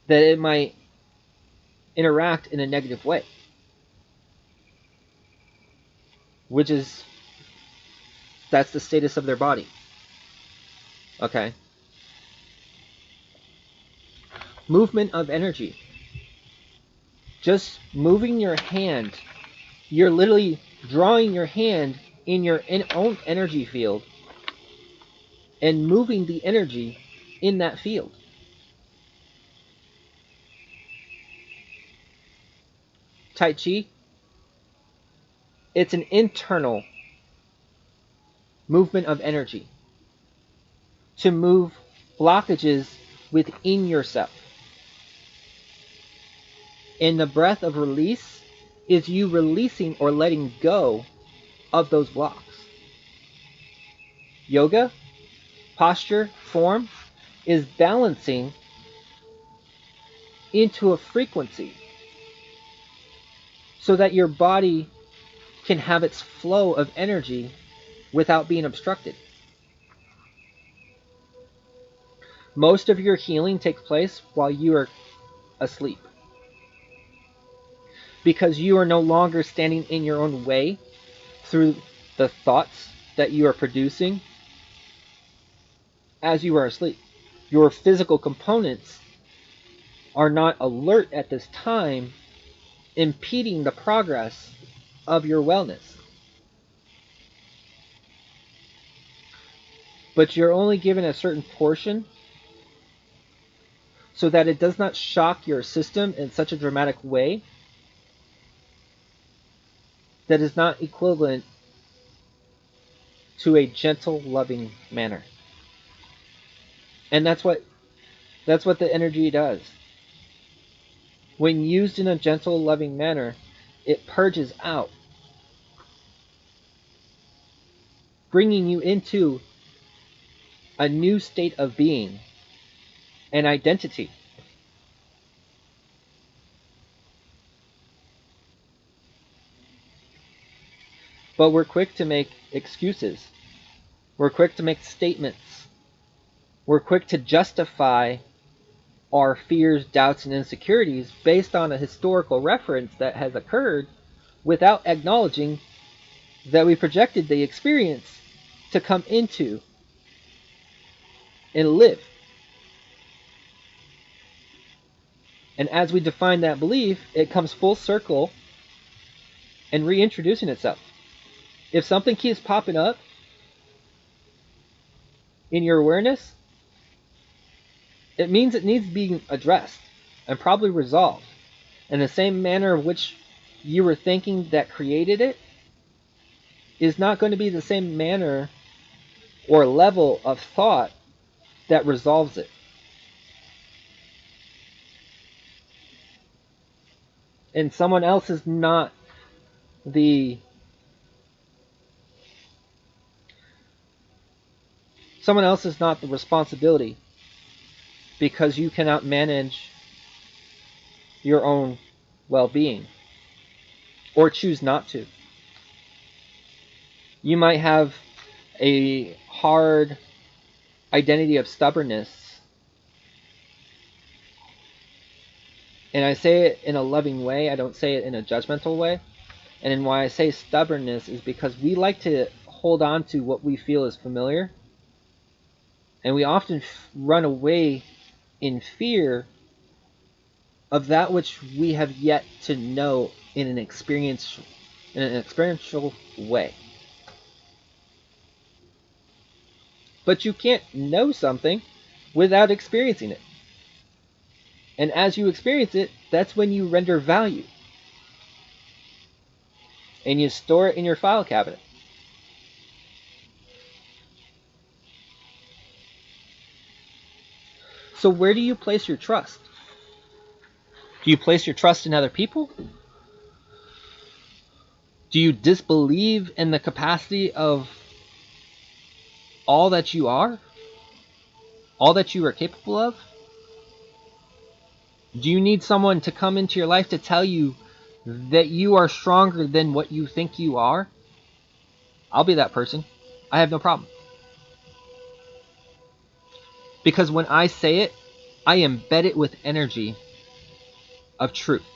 that it might interact in a negative way, which is that's the status of their body. Okay. Movement of energy. Just moving your hand. You're literally drawing your hand in your own energy field and moving the energy in that field. Tai Chi, it's an internal movement of energy to move blockages within yourself. And the breath of release is you releasing or letting go of those blocks. Yoga, posture, form is balancing into a frequency so that your body can have its flow of energy without being obstructed. Most of your healing takes place while you are asleep because you are no longer standing in your own way through the thoughts that you are producing as you are asleep. Your physical components are not alert at this time, impeding the progress of your wellness. But you're only given a certain portion so that it does not shock your system in such a dramatic way that is not equivalent to a gentle, loving manner. And that's what the energy does. When used in a gentle, loving manner, it purges out, bringing you into a new state of being and identity. but we're quick to make excuses. We're quick to make statements. We're quick to justify our fears, doubts, and insecurities based on a historical reference that has occurred without acknowledging that we projected the experience to come into and live. And as we define that belief, it comes full circle and reintroducing itself. If something keeps popping up in your awareness, it means it needs being addressed and probably resolved. In the same manner of which you were thinking that created it is not going to be the same manner or level of thought that resolves it. And someone else is not the responsibility, because you cannot manage your own well-being or choose not to. You might have a hard identity of stubbornness, and I say it in a loving way, I don't say it in a judgmental way. And why I say stubbornness is because we like to hold on to what we feel is familiar, and we often run away in fear of that which we have yet to know in an experiential way. But you can't know something without experiencing it. And as you experience it, that's when you render value. And you store it in your file cabinet. So where do you place your trust? Do you place your trust in other people? Do you disbelieve in the capacity of all that you are? All that you are capable of? Do you need someone to come into your life to tell you that you are stronger than what you think you are? I'll be that person. I have no problem. Because when I say it, I embed it with energy of truth.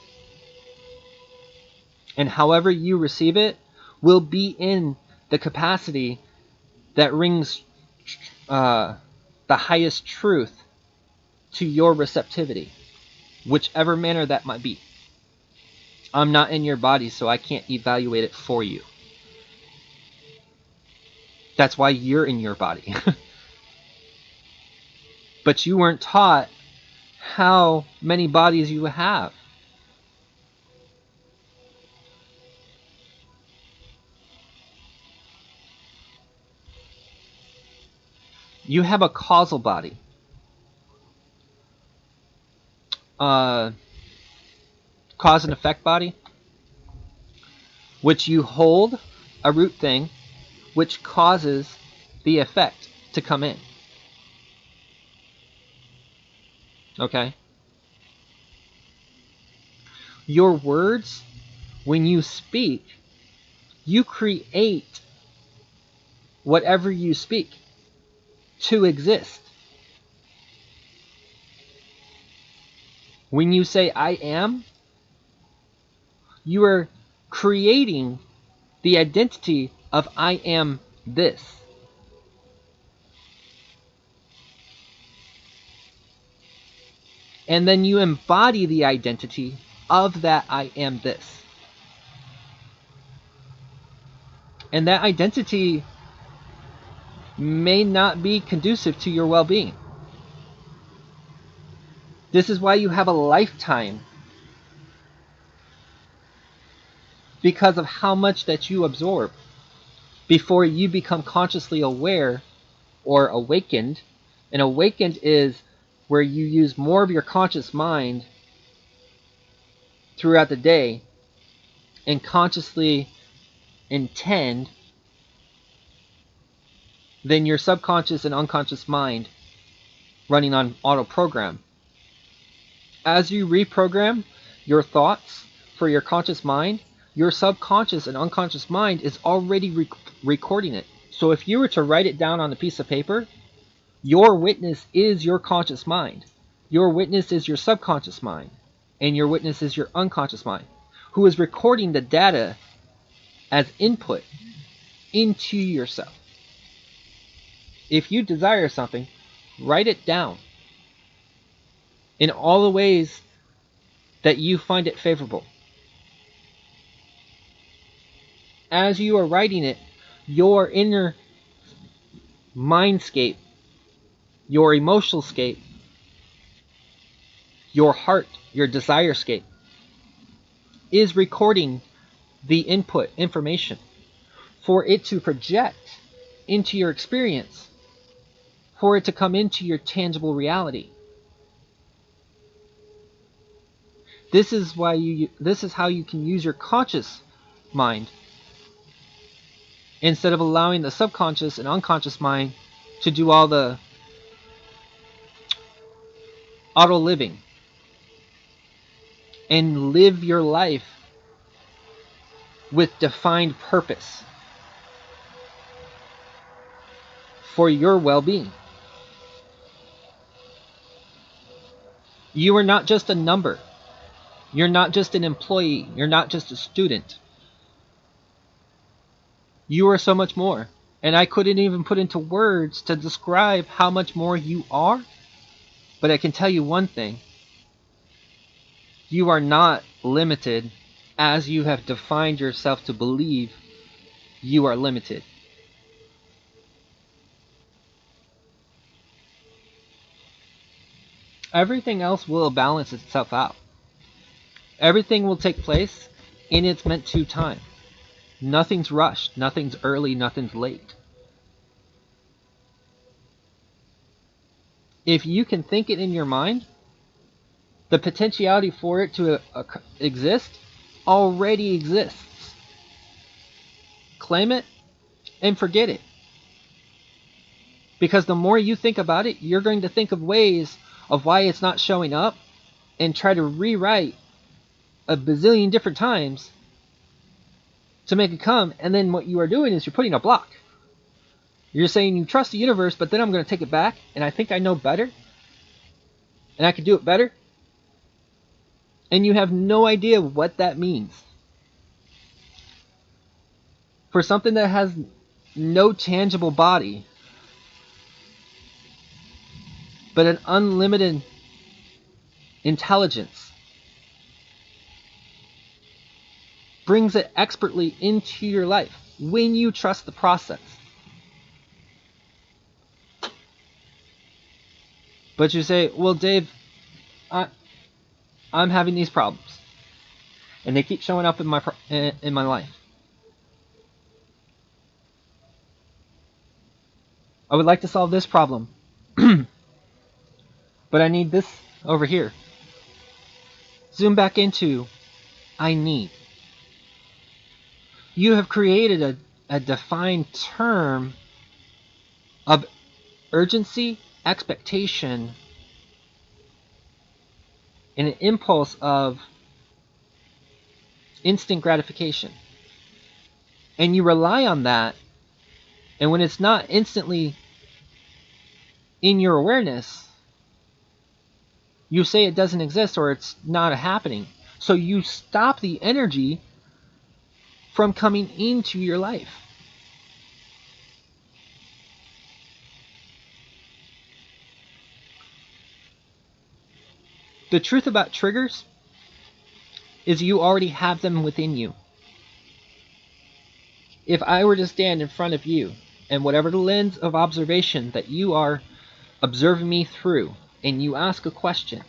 And however you receive it will be in the capacity that rings the highest truth to your receptivity, whichever manner that might be. I'm not in your body, so I can't evaluate it for you. That's why you're in your body. But you weren't taught how many bodies you have. You have a causal body. Cause and effect body, which you hold a root thing, which causes the effect to come in. Okay? Your words, when you speak, you create whatever you speak to exist. When you say I am, you are creating the identity of I am this. And then you embody the identity of that I am this. And that identity may not be conducive to your well-being. This is why you have a lifetime, because of how much that you absorb before you become consciously aware or awakened. And awakened is where you use more of your conscious mind throughout the day and consciously intend than your subconscious and unconscious mind running on auto program. As you reprogram your thoughts for your conscious mind, your subconscious and unconscious mind is already recording it. So if you were to write it down on a piece of paper, your witness is your conscious mind. Your witness is your subconscious mind. And your witness is your unconscious mind, who is recording the data as input into yourself. If you desire something, write it down in all the ways that you find it favorable. As you are writing it, your inner mindscape, your emotional scape, your heart, your desire scape is recording the input information for it to project into your experience, for it to come into your tangible reality. This is how you can use your conscious mind instead of allowing the subconscious and unconscious mind to do all the auto living and live your life with defined purpose for your well-being. You are not just a number. You're not just an employee. You're not just a student. You are so much more. And I couldn't even put into words to describe how much more you are. But I can tell you one thing. You are not limited as you have defined yourself to believe you are limited. Everything else will balance itself out. Everything will take place in its meant to time. Nothing's rushed, nothing's early, nothing's late. If you can think it in your mind, the potentiality for it to exist already exists. Claim it and forget it. Because the more you think about it, you're going to think of ways of why it's not showing up and try to rewrite a bazillion different times to make it come. And then what you are doing is you're putting a block. You're saying you trust the universe, but then I'm going to take it back and I think I know better and I can do it better. And you have no idea what that means. For something that has no tangible body, but an unlimited intelligence, brings it expertly into your life when you trust the process. But you say, well, Dave, I'm having these problems, and they keep showing up in my life. I would like to solve this problem, but I need this over here. Zoom back into I need. You have created a defined term of urgency, expectation, and an impulse of instant gratification. And you rely on that, and when it's not instantly in your awareness, you say it doesn't exist or it's not happening. So you stop the energy from coming into your life. The truth about triggers is you already have them within you. If I were to stand in front of you, and whatever the lens of observation that you are observing me through, and you ask a question,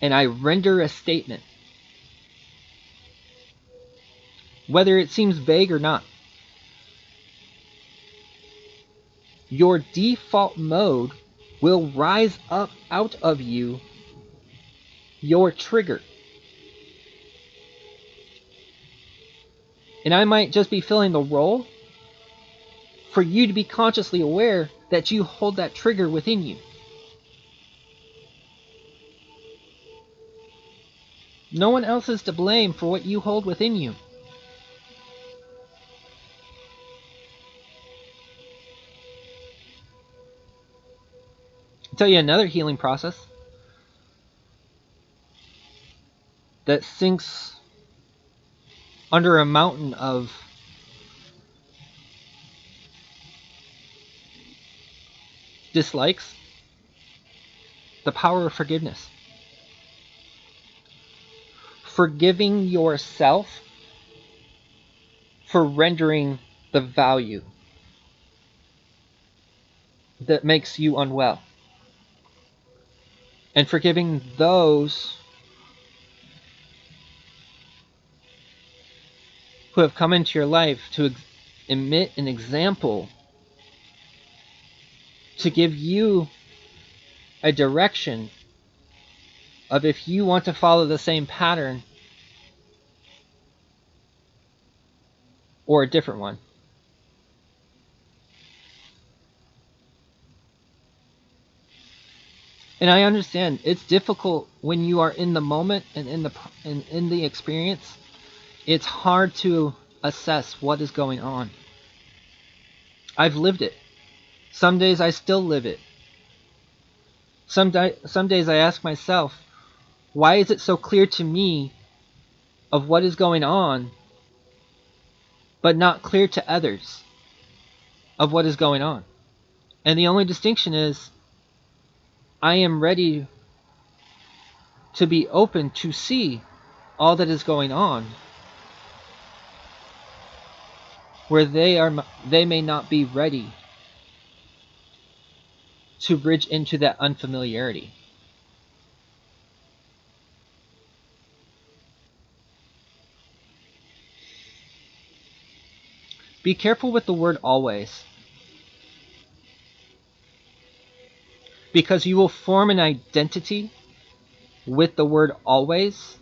and I render a statement, whether it seems vague or not, your default mode will rise up out of you your trigger. And I might just be filling the role for you to be consciously aware that you hold that trigger within you. No one else is to blame for what you hold within you. I'll tell you another healing process that sinks under a mountain of dislikes: the power of forgiveness. Forgiving yourself for rendering the value that makes you unwell. And forgiving those who have come into your life to emit an example, to give you a direction of if you want to follow the same pattern or a different one. And I understand it's difficult when you are in the moment and in the experience. It's hard to assess what is going on. I've lived it. Some days I still live it. Some days I ask myself, why is it so clear to me of what is going on, but not clear to others of what is going on? And the only distinction is I am ready to be open to see all that is going on, where they may not be ready to bridge into that unfamiliarity. Be careful with the word always, because you will form an identity with the word always,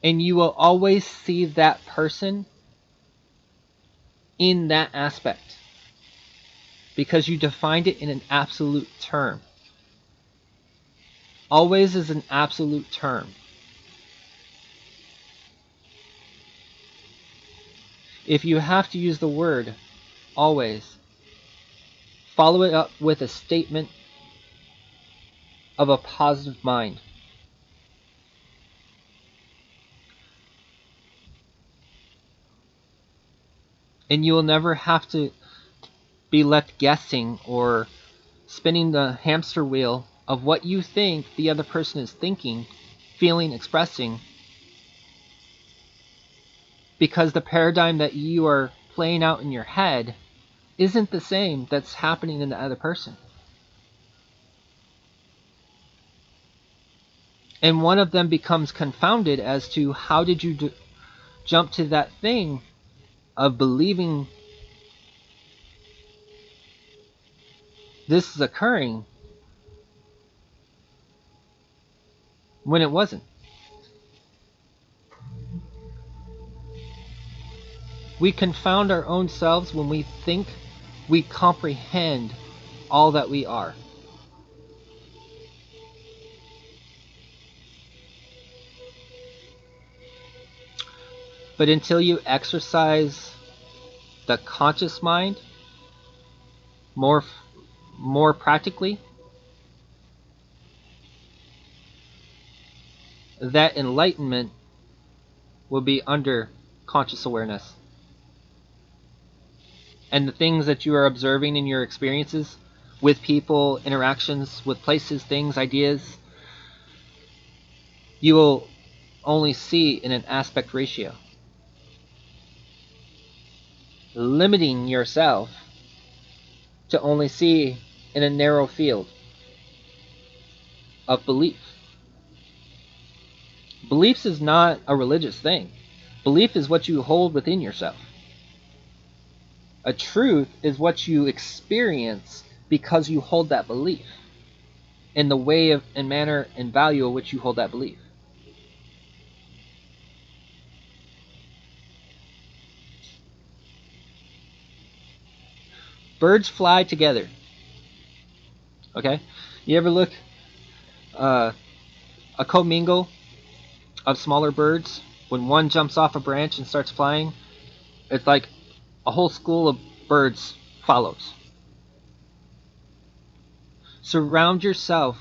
and you will always see that person in that aspect, because you defined it in an absolute term. Always is an absolute term. If you have to use the word always, follow it up with a statement of a positive mind. And you will never have to be left guessing or spinning the hamster wheel of what you think the other person is thinking, feeling, expressing, because the paradigm that you are playing out in your head isn't the same that's happening in the other person. And one of them becomes confounded as to how did you jump to that thing of believing this is occurring when it wasn't. We confound our own selves when we think we comprehend all that we are. But until you exercise the conscious mind more practically, that enlightenment will be under conscious awareness. And the things that you are observing in your experiences with people, interactions with places, things, ideas, you will only see in an aspect ratio. Limiting yourself to only see in a narrow field of belief. Beliefs is not a religious thing. Belief is what you hold within yourself. A truth is what you experience because you hold that belief, in the way of and manner and value of which you hold that belief. Birds fly together. Okay? You ever look a commingle of smaller birds, when one jumps off a branch and starts flying, it's like a whole school of birds follows. Surround yourself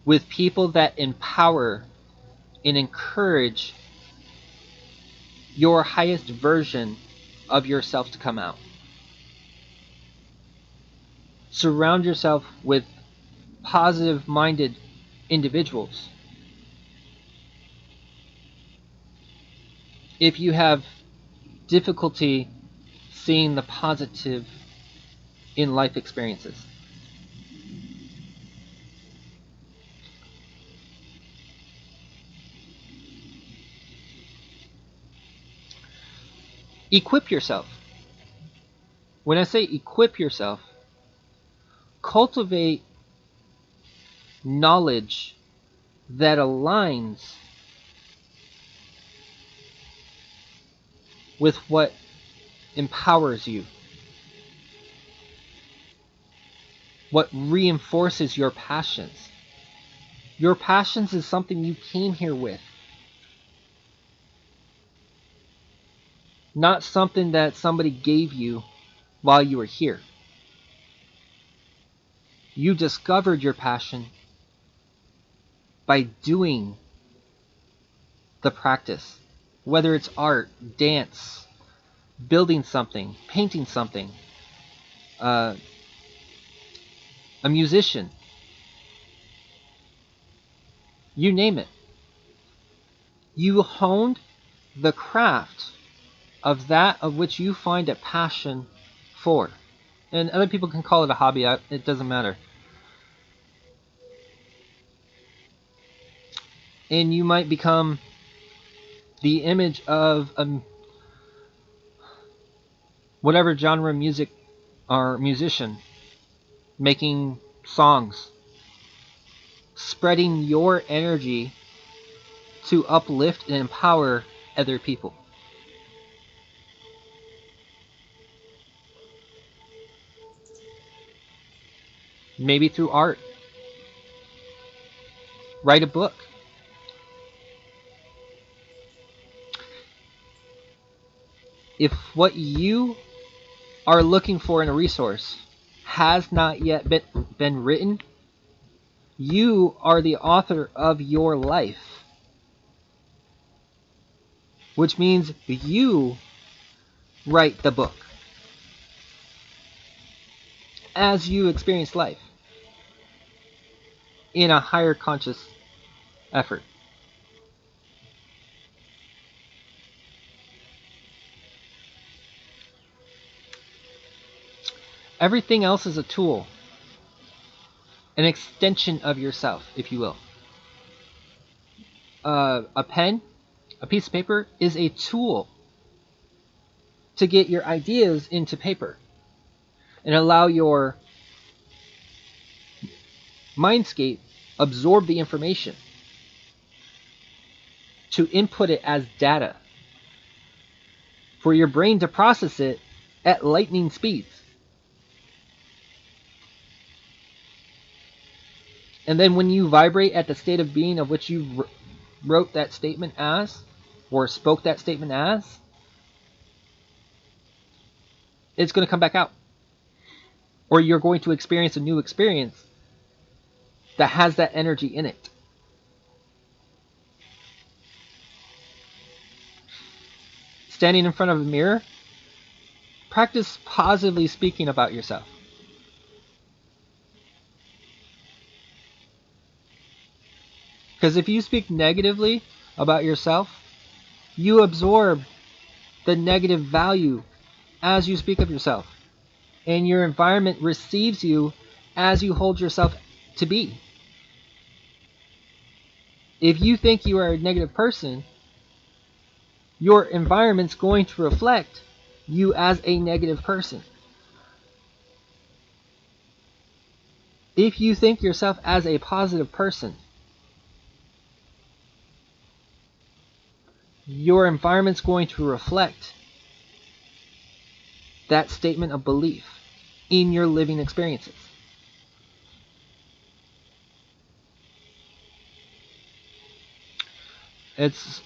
with people that empower and encourage your highest version of yourself to come out. Surround yourself with positive-minded individuals. If you have difficulty seeing the positive in life experiences, equip yourself. When I say equip yourself, cultivate knowledge that aligns with what empowers you, what reinforces your passions. Your passions is something you came here with, not something that somebody gave you while you were here. You discovered your passion by doing the practice, whether it's art, dance, building something, painting something, a musician, you name it. You honed the craft of that of which you find a passion for. And other people can call it a hobby, it doesn't matter. And you might become the image of whatever genre music or musician, making songs, spreading your energy to uplift and empower other people. Maybe through art. Write a book. If what you are looking for in a resource has not yet been written, you are the author of your life. Which means you write the book as you experience life in a higher conscious effort. Everything else is a tool, an extension of yourself, if you will. A pen, a piece of paper, is a tool to get your ideas into paper and allow your mindscape absorb the information, to input it as data, for your brain to process it at lightning speeds. And then when you vibrate at the state of being of which you wrote that statement as, or spoke that statement as, it's going to come back out. Or you're going to experience a new experience that has that energy in it. Standing in front of a mirror, practice positively speaking about yourself. Because if you speak negatively about yourself, you absorb the negative value as you speak of yourself. And your environment receives you as you hold yourself to be. If you think you are a negative person, your environment's going to reflect you as a negative person. If you think yourself as a positive person, your environment's going to reflect that statement of belief in your living experiences. It's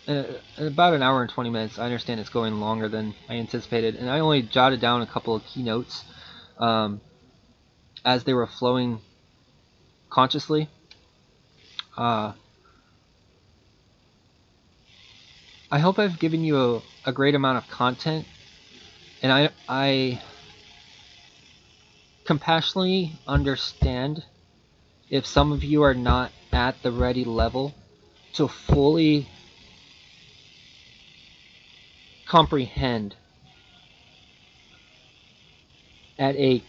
about an hour and 20 minutes. I understand it's going longer than I anticipated, and I only jotted down a couple of keynotes as they were flowing consciously. I hope I've given you a great amount of content, and I compassionately understand if some of you are not at the ready level to fully comprehend at a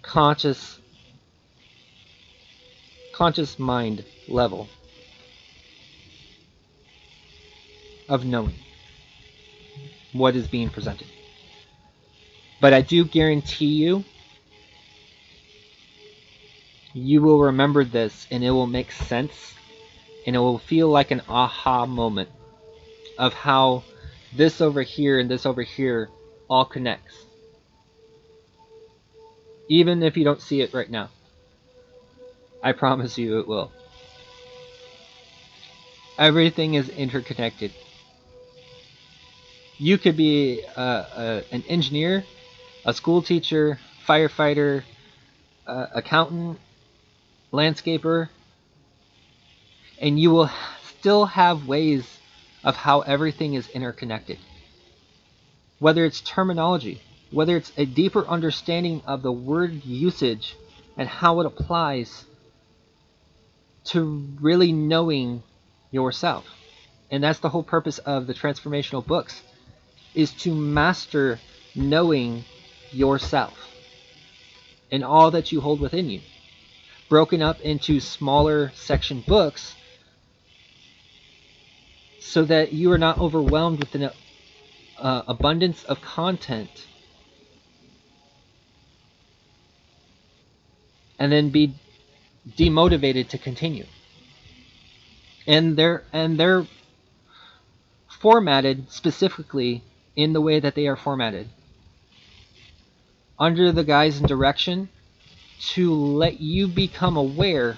conscious mind level of knowing what is being presented. But I do guarantee you will remember this, and it will make sense, and it will feel like an aha moment of how this over here and this over here all connects. Even if you don't see it right now. I promise you it will. Everything is interconnected. You could be an engineer, a school teacher, firefighter, accountant, landscaper, and you will still have ways of how everything is interconnected. Whether it's terminology, whether it's a deeper understanding of the word usage and how it applies to really knowing yourself. And that's the whole purpose of the transformational books, is to master knowing yourself and all that you hold within you, broken up into smaller section books so that you are not overwhelmed with an abundance of content and then be demotivated to continue. And they're formatted specifically in the way that they are formatted, under the guise and direction to let you become aware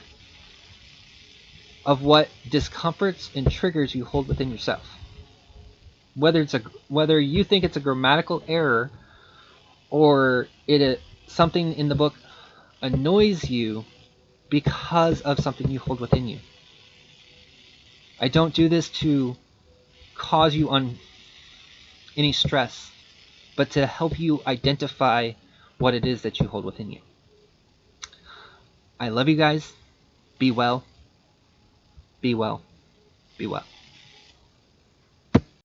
of what discomforts and triggers you hold within yourself. Whether you think it's a grammatical error or something in the book annoys you because of something you hold within you. I don't do this to cause you any stress, but to help you identify what it is that you hold within you. I love you guys. Be well. Be well. Be well.